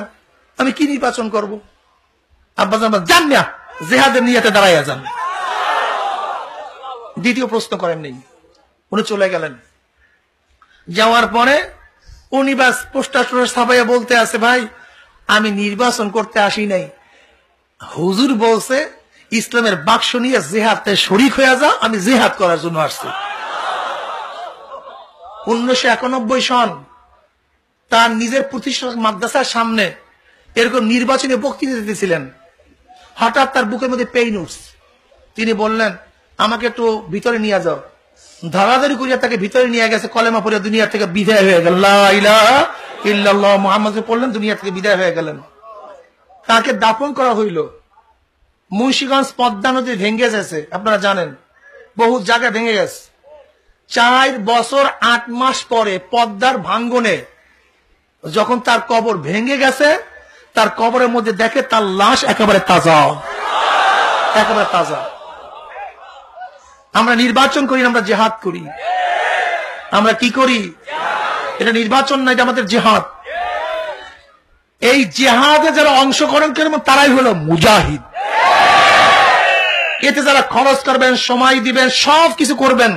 আমি কি নির্বাচন করব? আব্বাজান জান না, জিহাদের নিয়তে দাঁড়াইয়া যান। দ্বিতীয় প্রশ্ন করেন নেই, উনি চলে গেলেন। যাওয়ার পরে উনি বাস পোস্টার ছাপাইয়া বলতে আছে, ভাই আমি নির্বাচন করতে আসি নাই, হুজুর বলছে ইসলামের বাক্স নিয়ে জিহাদে শরীক হয়ে যা, আমি জিহাদ করার জন্য আসছি। 1991 সন তার নিজের প্রতিষ্ঠান মাদ্রাসার সামনে এরকম নির্বাচনী বক্তৃতা দিতেছিলেন। হঠাৎ তার বুকের মধ্যে পেইন উঠছে। তিনি বললেন, আমাকে একটু ভিতরে নিয়ে যাও। ধরাধরি করিয়া তাকে ভিতরে নিয়ে গেছে। কলেমা পড়ে দুনিয়া থেকে বিদায় হয়ে গেল। লা ইলাহা ইল্লাল্লাহ মুহাম্মদ পড়লেন, দুনিয়া থেকে বিদায় হয়ে গেলেন। তাকে দাফন করা হইল। মুন্সিগঞ্জ পদ্মা নদী ভেঙে গেছে, আপনারা জানেন, বহু জায়গায় ভেঙে গেছে। 4 বছর 8 মাস পরে পদ্মার ভাঙ্গনে যখন তার কবর ভেঙে গেছে, তার কবরের মধ্যে দেখে তার লাশ একেবারে তাজা, একেবারে তাজা। আমরা নির্বাচন করি না, আমরা জিহাদ করি। আমরা কি করি? এটা নির্বাচন না, এটা আমাদের জিহাদ। এই জিহাদে যারা অংশগ্রহণ করবেন তারাই হলো মুজাহিদ। এতে যারা খরচ করবেন, সময় দিবেন, সব কিছু করবেন,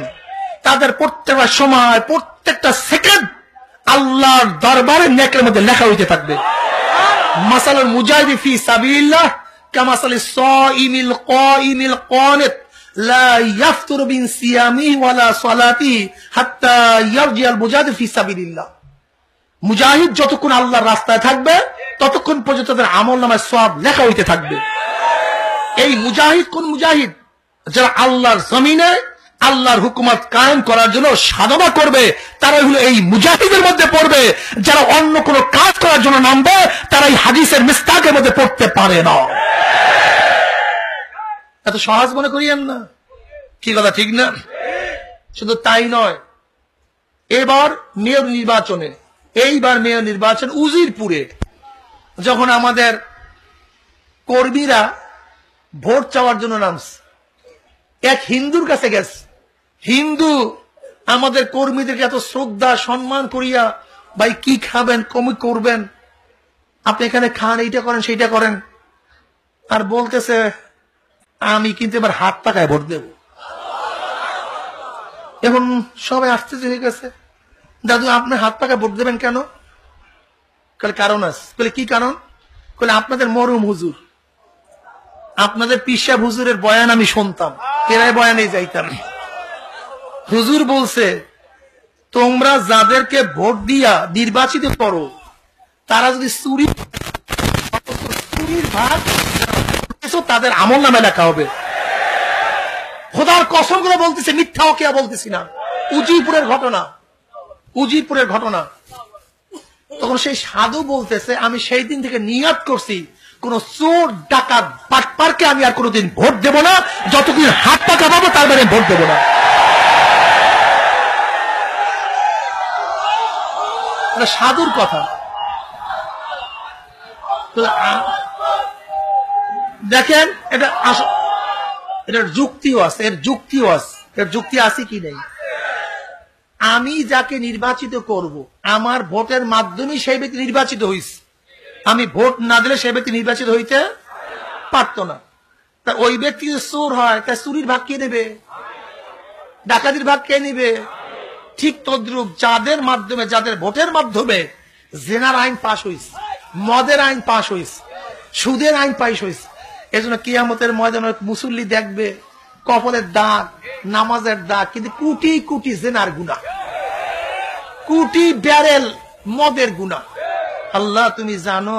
তাদের প্রত্যেকটা সময়, প্রত্যেকটা সেকেন্ড আল্লাহর দরবারে নেকের মধ্যে লেখা হইতে থাকবে। মাসালুল মুজাহিদি ফি সাবিলিল্লাহ কামাসালিস সাইমিল কাইমিল কানিত লা ইয়াফতুরু বিন সিয়ামিহি ওয়ালা সালাতিহি হাত্তা ইয়ারজিআল মুজাহিদ ফি সাবিলিল্লাহ। মুজাহিদ যতক্ষণ আল্লাহর রাস্তায় থাকবে ততক্ষণ পর্যন্ত তাদের আমলনামায় সওয়াব লেখা হইতে থাকবে। এই মুজাহিদ কোন মুজাহিদ? যারা আল্লাহর জমিনে আল্লাহর হুকুমত কায়েম করার জন্য সাধনা করবে, তারা হলো এই মুজাহিদের মধ্যে পড়বে। যারা অন্য কোনো কাজ করার জন্য নামবে, তারা এই হাদিসের মিস্তাকের মধ্যে পড়তে পারে না। এত সহজ মনে করিয়েন না, কি কথা ঠিক না? শুধু তাই নয়, এবার মেয়র নির্বাচনে, এইবার মেয়র নির্বাচন উজিরপুরে যখন আমাদের কর্মীরা ভোট চাওয়ার জন্য নামছে, এক হিন্দুর কাছে গেছে। হিন্দু আমাদের কর্মীদেরকে এত শ্রদ্ধা সম্মান করিয়া, ভাই কি খাবেন, কমি করবেন, আপনি এখানে খান, এইটা করেন, সেইটা করেন, আর বলতেছে আমি কিন্তু এবার হাত পাকায় ভোট দেব। এখন সবাই আশ্চর্য হয়ে গেছে, দাদু আপনি হাত পাকায় ভোট দেবেন কেন? কারণ আছে। বলে কি কারণ? বলে আপনাদের মরহুম হুজুর, আপনাদের পিসা হুজুরের বয়ান আমি শুনতাম, এরাই বয়ানে যাইতাম। হুজুর বলছে তোমরা যাদেরকে ভোট দিয়া নির্বাচিত করো, তারা যদি চুরির ভাগ তাদের আমল নামে লেখা হবে। খোদার কসম করে বলতেছে, মিথ্যাও কে বলতেছি না। উজিরপুরের ঘটনা, উজিরপুরের ঘটনা। তখন সেই সাধু বলতেছে আমি সেই দিন থেকে নিয়ত করছি কোন চোর ডাকাত বাটপারকে আমি আর কোনোদিন ভোট দেব না, যতদিন হাত পাকা পাবো তার মানে ভোট দেব না। সাধুর কথা দেখেন, এটার যুক্তিও আছে, এর যুক্তিও আছে, এর যুক্তি আছে কি নেই। আমি যাকে নির্বাচিত করব, আমার ভোটের মাধ্যমে সেই ব্যক্তি নির্বাচিত হইছে। আমি ভোট না দিলে সেই ব্যক্তি নির্বাচিত হইতে পারত না। তা ওই ব্যক্তি যদি চোর হয়, তা চুরির ভাগ কে নেবে? ডাকাতির ভাগ কে নেবে? ঠিক তদ্রুপ যাদের মাধ্যমে, যাদের ভোটের মাধ্যমে জেনার আইন পাশ হয়েছে, মদের আইন পাশ হয়েছে, সুদের আইন পাশ হয়েছে, এজন্য কিয়ামতের ময়দানে মুসল্লি দেখবে কপালের দাগ, নামাজের দাগ, কিন্তু কোটি কোটি জেনার গুনাহ, কোটি ব্যারেল মদের গুনাহ। আল্লাহ তুমি জানো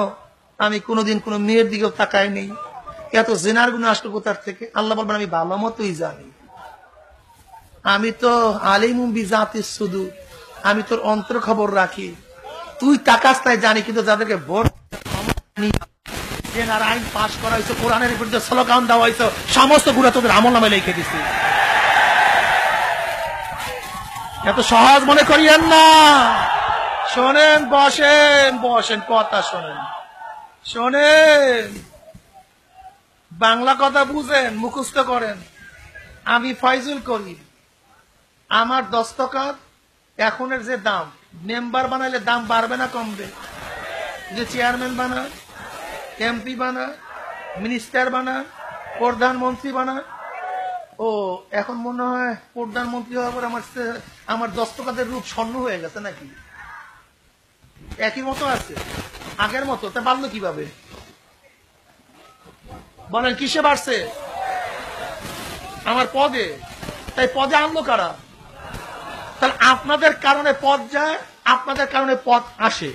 আমি কোনোদিন কোনো মেয়ের দিকেও তাকাই নেই, এত জেনার গুনাহ আসলো কোথার থেকে? আল্লাহ বলবেন আমি ভালো মতোই জানি, আমি তো আলিমুম বিজাতিস সুদূর, আমি তোর অন্তর খবর রাখি। তুই তাকাস তাই জানি, কিন্তু যাদেরকে ভোট জেনার আইন পাশ করা হয়েছে, কোরআনের বিরুদ্ধে স্লোগান দেওয়া হয়েছে, সমস্ত গুণা তোদের আমল নামে লিখে দিছি। এত সহজ মনে করিয়েন না। শোনেন, বসেন বসেন, কথা শোনেন, শোনেন, বাংলা কথা বুঝেন, মুখস্থ করেন। আমি ফয়জুল করি, আমার দস্তখত এখনের যে দাম, মেম্বার বানাইলে দাম বাড়বে না কমবে? যে চেয়ারম্যান বানায়, এমপি বানায়, মিনিস্টার বানায়, প্রধানমন্ত্রী বানায়। ও এখন মনে হয় প্রধানমন্ত্রী হওয়ার পর আমার দস্তখতের রূপ স্বর্ণ হয়ে গেছে নাকি? একই মতো আছে, আগের মতো। তা বাড়লো কিভাবে বলেন? কিসে বাড়ছে? আমার পদে। তাই পদে আনলো কারা? তাহলে আপনাদের কারণে পথ যায়, আপনাদের কারণে পথ আসে,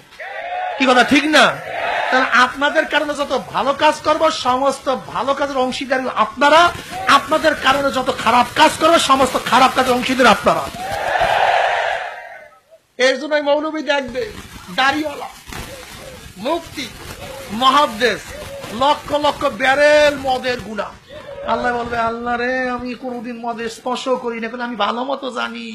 কি কথা ঠিক না? তাহলে আপনাদের কারণে যত ভালো কাজ করব সমস্ত ভালো কাজের অংশীদার আপনারা, আপনাদের কারণে যত খারাপ কাজ করবে সমস্ত খারাপ কাজের অংশীদার আপনারা। এর জন্য মৌলবী দেখবে দাড়িওয়ালা, মুফতি, মহাদ্দেশ, লক্ষ লক্ষ ব্যারেল মদের গুণা, আল্লাহ বলবে আল্লাহ রে আমি কোনোদিন মদের স্পর্শ করি না, আমি ভালো মতো জানি।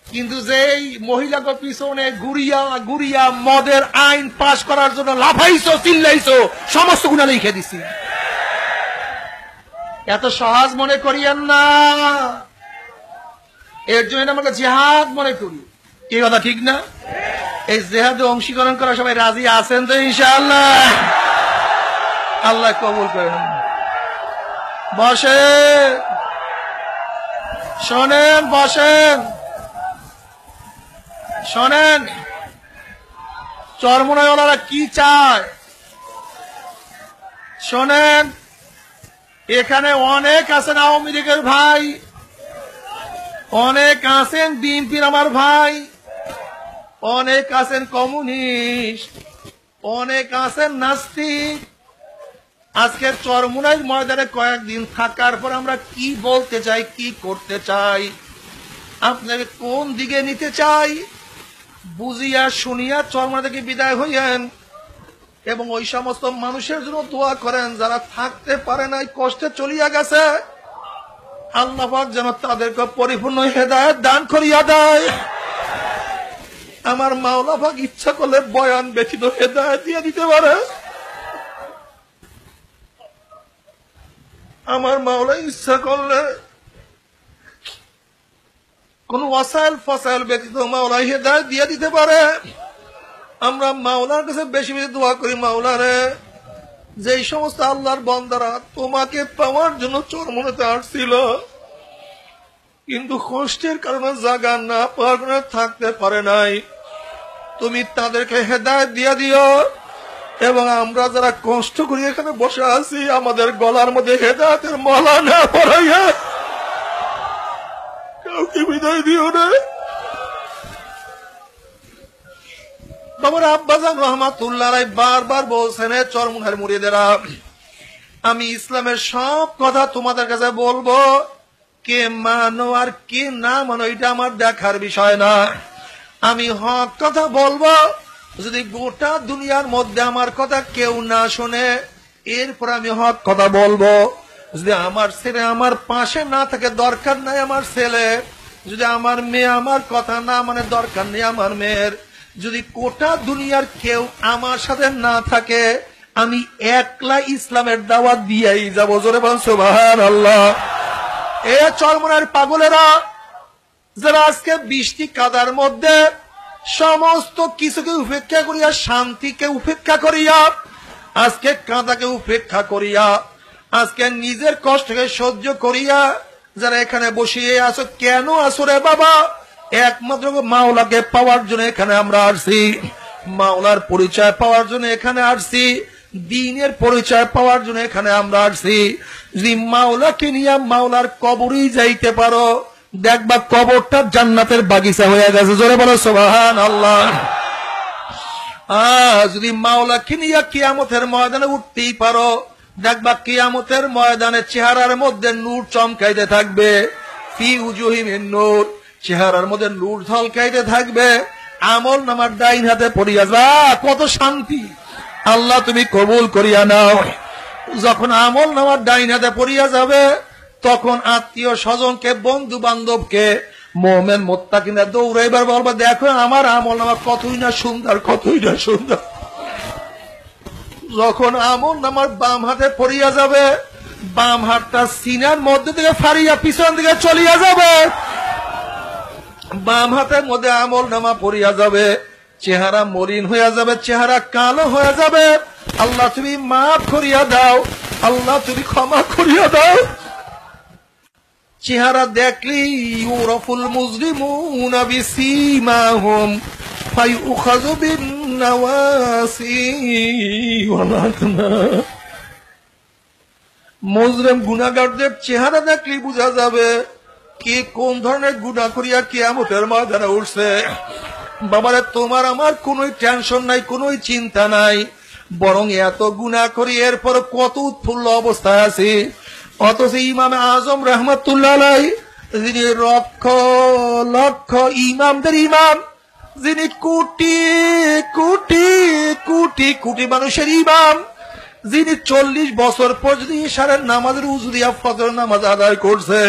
কিন্তু যেই মহিলাকে পিছনে গুড়িয়া গুড়িয়া মদের আইন পাশ করার জন্য লাফাইছো চিল্লাইছো, সমস্ত গুণা লিখে দিছি। এত সহজ মনে করিয়েন না, এর জন্য আমরা জিহাদ মনে করি, এই কথা ঠিক না? এই জিহাদে অংশীকরণ করা সবাই রাজি আছেন তো ইনশাআল্লাহ? আল্লাহ কবুল করেন। বসেন, শোনেন, বসেন, শোনেন চরমোনাইওয়ালারা কি চায় শোনেন। এখানে অনেক আছেন আওয়ামী লীগের ভাই, অনেক আছেন বিএনপির আমার ভাই, অনেক আছেন কমিউনিস্ট, অনেক আছেন নাস্তিক। আজকে চরমোনাই ময়দানে কয়েকদিন থাকার পর আমরা কি বলতে চাই, কি করতে চাই, আপনাকে কোন দিকে নিতে চাই বুঝিয়া শুনিয়া চরমোনাই থেকে বিদায় হইয়েন এবং ওই সমস্ত মানুষের জন্য দোয়া করেন যারা থাকতে পারে নাই, কষ্টে চলিয়া গেছে। আল্লাহ পাক যেন তাদেরকে পরিপূর্ণ হেদায়েত দান করিয়া দেয়। আমার মাওলা পাক ইচ্ছা করলে বয়ান ব্যতীত হেদায়েত দিয়ে দিতে পারে। আমার মাওলা ইচ্ছা করলে কোন ওয়াসাইল ফসাইল ব্যতীত মাওলা হেদায়েত দিয়ে দিতে পারে। আমরা মাওলার কাছে বেশি বেশি দোয়া করি, মাওলা রে যেই সমস্ত আল্লাহর বান্দারা তোমাকে পাওয়ার জন্য চরমোনাইতে আসছিল কিন্তু কষ্টের কারণে জায়গা না পাওয়ার কারণে থাকতে পারে নাই, তুমি তাদেরকে হেদায়েত দিয়ে দিও। এবং আমরা যারা কষ্ট করি এখানে বসে আছি আমাদের গলার মধ্যে হেদায়েতের মালা না পরাইয়া কাউকে বিদায় দিও না। বাবার আব্বাজান রহমাতুল্লাহ বারবার বলছেন, চরমোনাইয়ের মুরিদেরা আমি ইসলামের সব কথা তোমাদের কাছে বলবো, কে মানো আর কে না মানো এটা আমার দেখার বিষয় না। আমি হক কথা বলবো, যদি গোটা দুনিয়ার মধ্যে আমার কথা কেউ না শোনে এরপর আমি হক কথা বলবো। যদি আমার ছেলে আমার পাশে না থাকে দরকার নাই আমার ছেলে, যদি আমার মেয়ে আমার কথা না মানে দরকার নেই আমার মেয়ের, যদি গোটা দুনিয়ার কেউ আমার সাথে না থাকে আমি একলা ইসলামের দাওয়াত দিয়েই যাবো। জোরে বলেন সুবহানাল্লাহ। এ চরমোনাইয়ের পাগলেরা যারা আজকে বৃষ্টি কাদার মধ্যে সমস্ত কিছুকে উপেক্ষা করিয়া, শান্তিকে উপেক্ষা করিয়া, আজকে কাদাকে উপেক্ষা করিয়া, আজকে নিজের কষ্টকে সহ্য করিয়া যারা এখানে বসিয়ে আছো, কেন আছো রে বাবা? একমাত্র মাওলাকে পাওয়ার জন্য এখানে আমরা আসছি, মাওলার পরিচয় পাওয়ার জন্য এখানে আসছি, দ্বীনের পরিচয় পাওয়ার জন্য এখানে আমরা আসছি। যদি মাওলাকে নিয়ে মাওলার কবরেই যাইতে পারো দেখবা কবরটা জান্নাতের বাগিচা হয়ে গেছে। জোরে বলো সুবহানাল্লাহ। যদি মাওলাকে নিয়ে কিয়ামতের ময়দানে উঠতেই পারো দেখবা কিয়ামতের ময়দানে চেহারার মধ্যে নূর চমকাইতে থাকবে, ফি উজুহিহিম নূর, চেহারার মধ্যে নূর ঝলকাইতে থাকবে, আমল নামার ডাইন হাতে পড়িয়া যা, কত শান্তি। আল্লাহ তুমি কবুল করিয়া নাও। যখন আমল নামার ডাইন হাতে পড়িয়া যাবে তখন আত্মীয় স্বজনকে, বন্ধু বান্ধবকে, মোমেন মুত্তাকিনা দৌড়াইবার বলবা, দেখো আমার আমল নামা কতই না সুন্দর, কতই না সুন্দর। যখন আমল নামার বাম হাতে পড়িয়া যাবে বাম হাতটা সিনার মধ্যে থেকে ফাড়িয়া পিছন দিকে চলিয়া যাবে, বাম হাতের মধ্যে আমল নামা পড়িয়া যাবে, চেহারা মলিন হইয়া যাবে, চেহারা কালো হয়ে যাবে। আল্লাহ তুমি মাফ করিয়া দাও, আল্লাহ তুমি ক্ষমা করিয়া দাও। চেহারা দেখলি ইউরাফুল মুজরিমুনা বিসীমাহুম ফায়ুখাযু বিন্নাওয়াসি ওয়াল আকনাম। মুজরিম গুনাহগারদের চেহারা দেখলি বোঝা যাবে কে কোন ধরনের গুনাহ করিয়া কিয়ামতের ময়দানে উঠছে। বাবারে তোমার আমার কোন টেনশন নাই, কোন চিন্তা নাই, বরং এত গুনাহ করি এরপর কত উৎফুল্ল অবস্থায় আছি। অথচ ইমাম আজম রাহমাতুল্লাহ আলাইহি, যিনি লক্ষ লক্ষ ইমামদের ইমাম, যিনি কোটি কোটি কোটি কোটি মানুষের ইমাম, যিনি 40 বছর পর্যন্ত ইশারের নামাজের উযু দিয়া ফজর নামাজ আদায় করছে,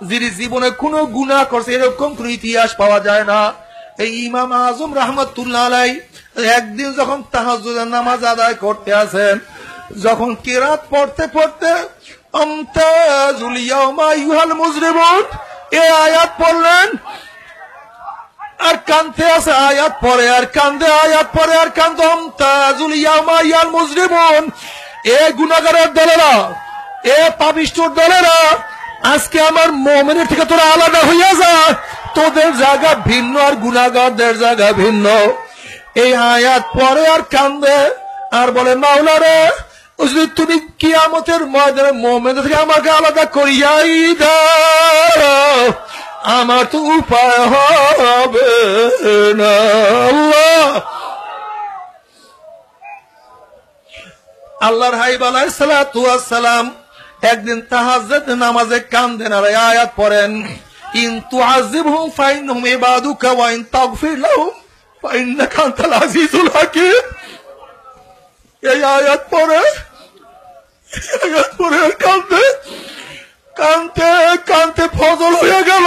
যিনি জীবনে কোনো গুনাহ করছে এরকম কোন ইতিহাস পাওয়া যায় না, এই ইমাম আজম রাহমাতুল্লাহ আলাইহি একদিন যখন তাহাজ্জুদের নামাজ আদায় করতে আছেন, যখন কিরাত পড়তে পড়তে আমতাজুল ইয়াউমা আইয়ুহাল মুজরিমুন এই আয়াত পড়লেন, আর কান্দতে আছে আয়াত পড়ে আর কান্দে, আয়াত পড়ে আর কান্দে, আমতাজুল ইয়াউমা আইয়ুহাল মুজরিমুন, এ গুনাহগারের দলেরা, এ পাপিষ্ঠর দলেরা, আজকে আমার মুমিনের থেকে তোরা আলাদা হইয়া যা, তোদের জায়গা ভিন্ন আর গুনাহগারদের জায়গা ভিন্ন। এই আয়াত পড়ে আর কান্দে আর বলে, মাওলা রে, যদি তুমি কিয়ামতের ময়দানে মুমিনদের থেকে আমাকে আলাদা করিয়াই দাও, আমার তো উপায় হবে না। আল্লাহর হাবিব আলাইহিস সালাতু ওয়াস সালাম একদিন তাহাজ্জুদ নামাজে কান্দেন আর আয়াত পড়েন, ইন তুআযিবহুম ফাইন্নাহুম ইবাদুকা ওয়া ইন তাগফির লাহুম ফাইন্নাকা আনতাল আজিজুল হাকীম। এই আয়াত পড়ে কান্দে কান্দতে কান্দতে ফজল হয়ে গেল,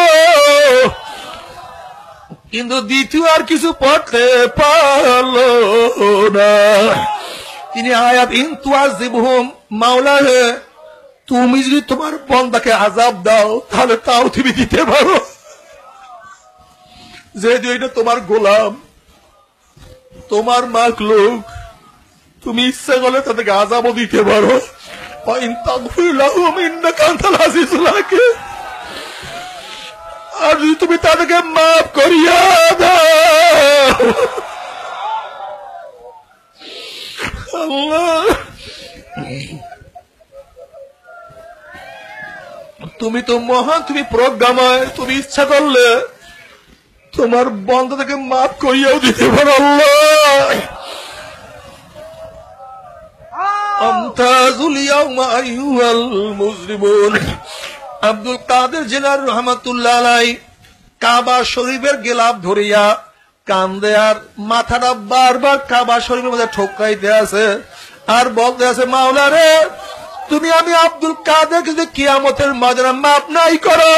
কিন্তু দ্বিতীয় আর কিছু পড়তে পারল না। তিনি আয়াত, ইন তুআযিবহুম, মাওলা হে, তুমি যদি তোমার বান্দাকে আযাব দাও তাহলে তাও তুমি দিতে পারো, যেহেতু এটা তোমার গোলাম, তোমার মাখলুক, তুমি ইচ্ছা করলে তাদেরকে আযাবও দিতে পারো। ইন তাগফির লাহুম ইন্নাকা আনতাল আজিজুল হাকীম, আর যদি তুমি তাদেরকে মাফ করিয়া দাও, আল্লাহ তুমি তো মহান, তুমি প্রজ্ঞাময়, তুমি ইচ্ছা করলে তোমার বান্দাকে মাফ করিয়াও দিতে পারো। আল্লাহ আমতাজুল ইয়াউমা আইয়ুহাল মুজরিমুন। আব্দুল কাদের জিলানী রাহমাতুল্লাহ আলাইহি কাবা শরীফের গিলাফ ধরিয়া কান্দে আর মাথাটা বারবার কাবা শরীফের মধ্যে ঠোকাইতে আছে আর বলতে আছে, মাওলা রে, তুমি আমি আব্দুল কাদের যদি কিয়ামতের ময়দানে মাফ নাই করো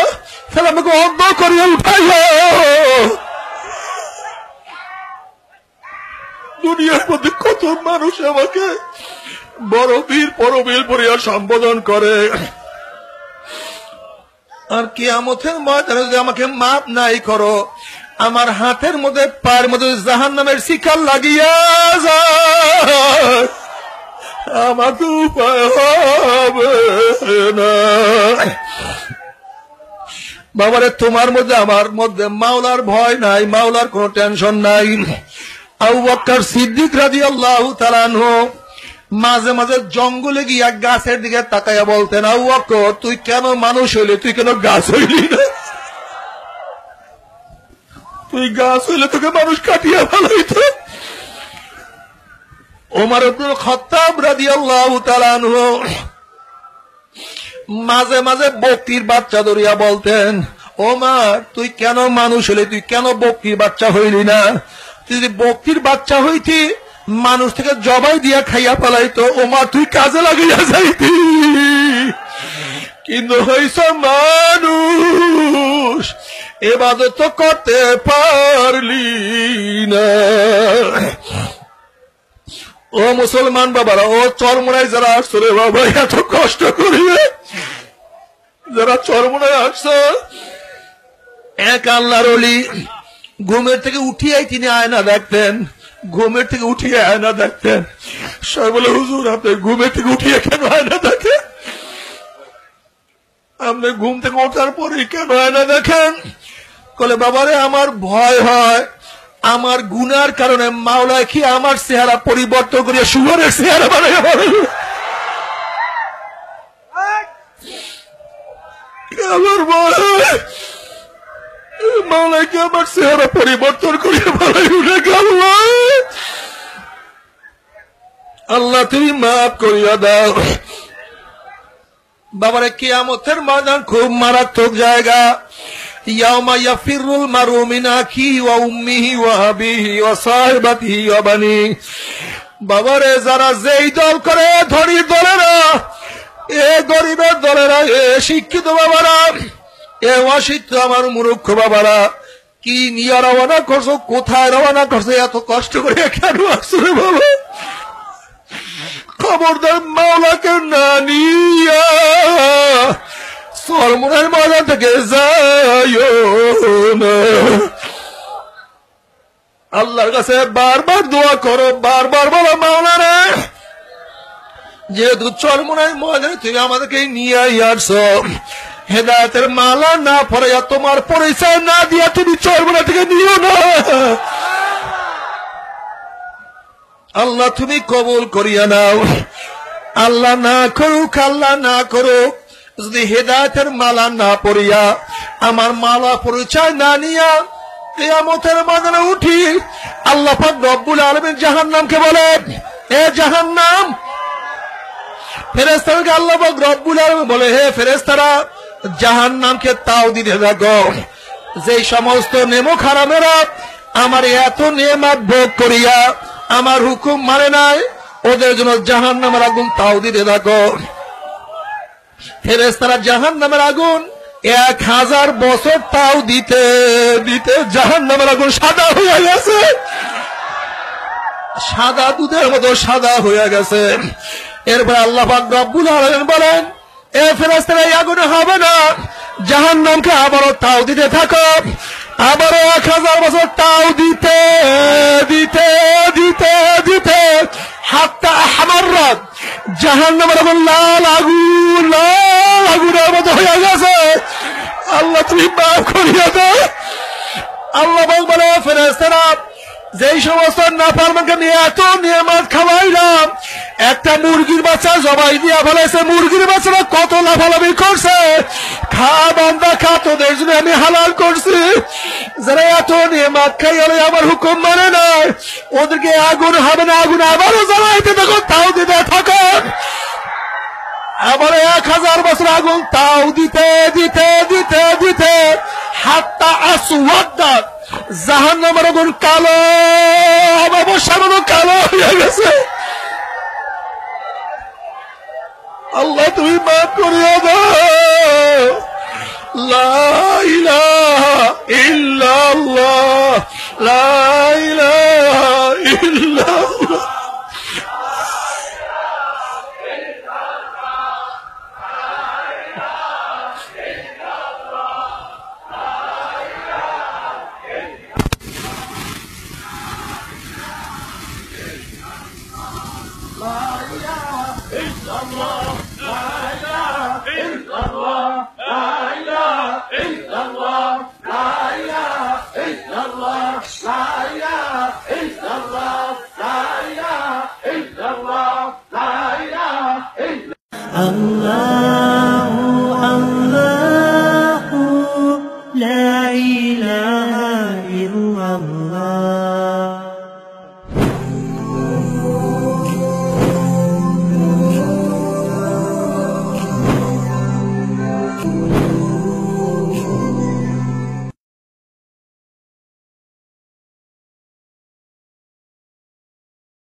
তাহলে আমাকে অন্ধ করিয়া উঠাইও। দুনিয়ার মধ্যে কত মানুষ আমাকে বড় বীর পরবীর পরিয়া সম্বোধন করে, আর কিয়ামতের ময়দানে যদি আমাকে মাফ নাই করো, আমার হাতের মধ্যে পায়ের মধ্যে জাহান্নামের শিকল লাগিয়া যায়, আমার তো উপায় হবে না। বাবারে, তোমার মধ্যে আমার মধ্যে মাওলার ভয় নাই, মাওলার কোনো টেনশন নাই। আবু বকর সিদ্দিক রাদিয়াল্লাহু তাআলা আনহু মাঝে মাঝে জঙ্গলে গিয়া গাছের দিকে তাকাইয়া বলতেন, আবু বকর, তুই কেন মানুষ হইলি, তুই কেন গাছ হইলি না? তুই গাছ হইলে তোকে মানুষ কাটিয়া ফেলাইত। ওমর ইবনুল খাত্তাব রাদিয়াল্লাহু তাআলা আনহু মাঝে মাঝে বকরির বাচ্চা ধরিয়া বলতেন, ওমর, তুই কেন মানুষ হইলি, তুই কেন বকরির বাচ্চা হইলি না? তুই যদি বকরির বাচ্চা হইতি, মানুষ থেকে জবাই দিয়া খাইয়া পালাইতো, ওমর তুই কাজে লাগিয়া যাইতি, কিন্তু হইছ মানুষ, ইবাদত করতে পারলি না। ও মুসলমান বাবারা, ও চরমোনায় যারা আসছো রে বাবা, এত কষ্ট করিবে যারা চরমোনায় আসছো, এক আল্লাহর ওলি ঘুমের থেকে উঠিয়াই তিনি আয়না দেখতেন, ঘুমের থেকে উঠিয়ে আয়না দেখতেন। সবাই বলে, হুজুর আপনি ঘুমের থেকে উঠিয়ে কেন আয়না দেখেন? আপনি ঘুম থেকে ওঠার পরে কেন আয়না দেখেন? বলে, বাবারে, আমার ভয় হয় আমার গুনার কারণে মাওলা কি আমার চেহারা পরিবর্তন করিয়া শুয়োরের চেহারা বানাইয়া বলে। আমার মাওলাকে আমার চেহারা পরিবর্তন করিয়া ভালাই উঠে গেল। আল্লাহ তুমি মাফ করিয়া দাও। বাবারে কিয়ামতের ময়দান খুব মারাত্মক জায়গা। ইয়াউমা ইয়াফিরুল মারউ মিন আখিহি ওয়া উম্মিহি ওয়া আবিহি ওয়া সাহিবাতিহি ওয়া বানি। বাবারে যারা যেই দল করে, ধনী দলেরা, এ গরিবের দলেরা, এ শিক্ষিত বাবারা, এ অশিক্ষিত আমার মূর্খ বাবারা, কি নিয়ে রওনা করছো, কোথায় রওনা করছো, এত কষ্ট করে কেন আসছো রে বাবা? খবরদার মাওলাকে না নিয়া সরমনের ময়দান থেকে যাইও না। আল্লাহর কাছে বারবার দোয়া করো, বারবার বলো মাওলা রে, যেহেতু চরমনের ময়দানে তুমি আমাদেরকে নিয়ে আসছো, হেদায়েতের মালা না পড়াইয়া, তোমার পরিচয় না দিয়া তুমি চরমনা থেকে নিও না। আল্লাহ তুমি কবুল করিয়া নাও। আল্লাহ না করুক, আল্লাহ না করুক, যদি হেদায়েতের মালা না পড়িয়া, আমার মালা পরিচয় না নিয়া কিয়ামতের ময়দানে উঠি, আল্লাহ পাক রব্বুল আলামিন জাহান্নামকে বলে, এ জাহান্নাম, ফেরেশতাকে আল্লাহ পাক রব্বুল আলামিন বলে, হে ফেরেশতারা, জাহান্নামকে তাও দিতে থাকো। যেই সমস্ত নেমক হারামেরা আমার এত নেয়ামত ভোগ করিয়া আমার হুকুম মানে নাই, ওদের জন্য জাহান্নামের আগুন তাও দিতে থাকো। ফেরেশতারা জাহান্নামের আগুন 1000 বছর তাও দিতে দিতে জাহান্নামের আগুন সাদা হয়ে গেছে, সাদা দুধের মতো সাদা হয়ে গেছে। এরপর আল্লাহ পাক রব্বুল আলামিন বলেন, এ ফেরেশতারা এই আগুনে হবে না, জাহান্নামকে আবারও তাও দিতে থাকো। আবারও 1000 বছর তাও দিতে দিতে দিতে দিতে হাত্তা আহমাররাত, জাহান্নামের আগুন লাল আগুন, লাল আগুনের মতো হয়ে গেছে। আল্লাহ তুমি মাফ করিয়া দাও। আল্লাহ বলে, ফেরেশতারা, যেই সমস্ত নাফরমানকে নিয়ে এত নিয়ামত খাওয়াইলাম, একটা মুরগির বাচ্চা জবাই দিয়া ফেলেছে, মুরগির বাচ্চারা কত লাফালাফি করছে, খা বান্দা খা, তোদের জন্য আমি হালাল করছি। যারা এত নিয়ামত খাইলে আমার হুকুম মানে না, ওদেরকে আগুন হবে না, আগুন আবারও জ্বালাইতে থাকো, তাও দিতে থাকো। আবার 1000 বছর আগুন তাও দিতে দিতে দিতে দিতে হাত্তা আসওয়াদাত, জাহান্নামের আগুন কালো, অবশ্যই কালো হয়ে গেছে। আল্লাহ তুমি মাফ করিয়া দাও। লা ইলাহা ইল্লাল্লাহ, লা ইলাহা ইল্লাল্লাহ। Allah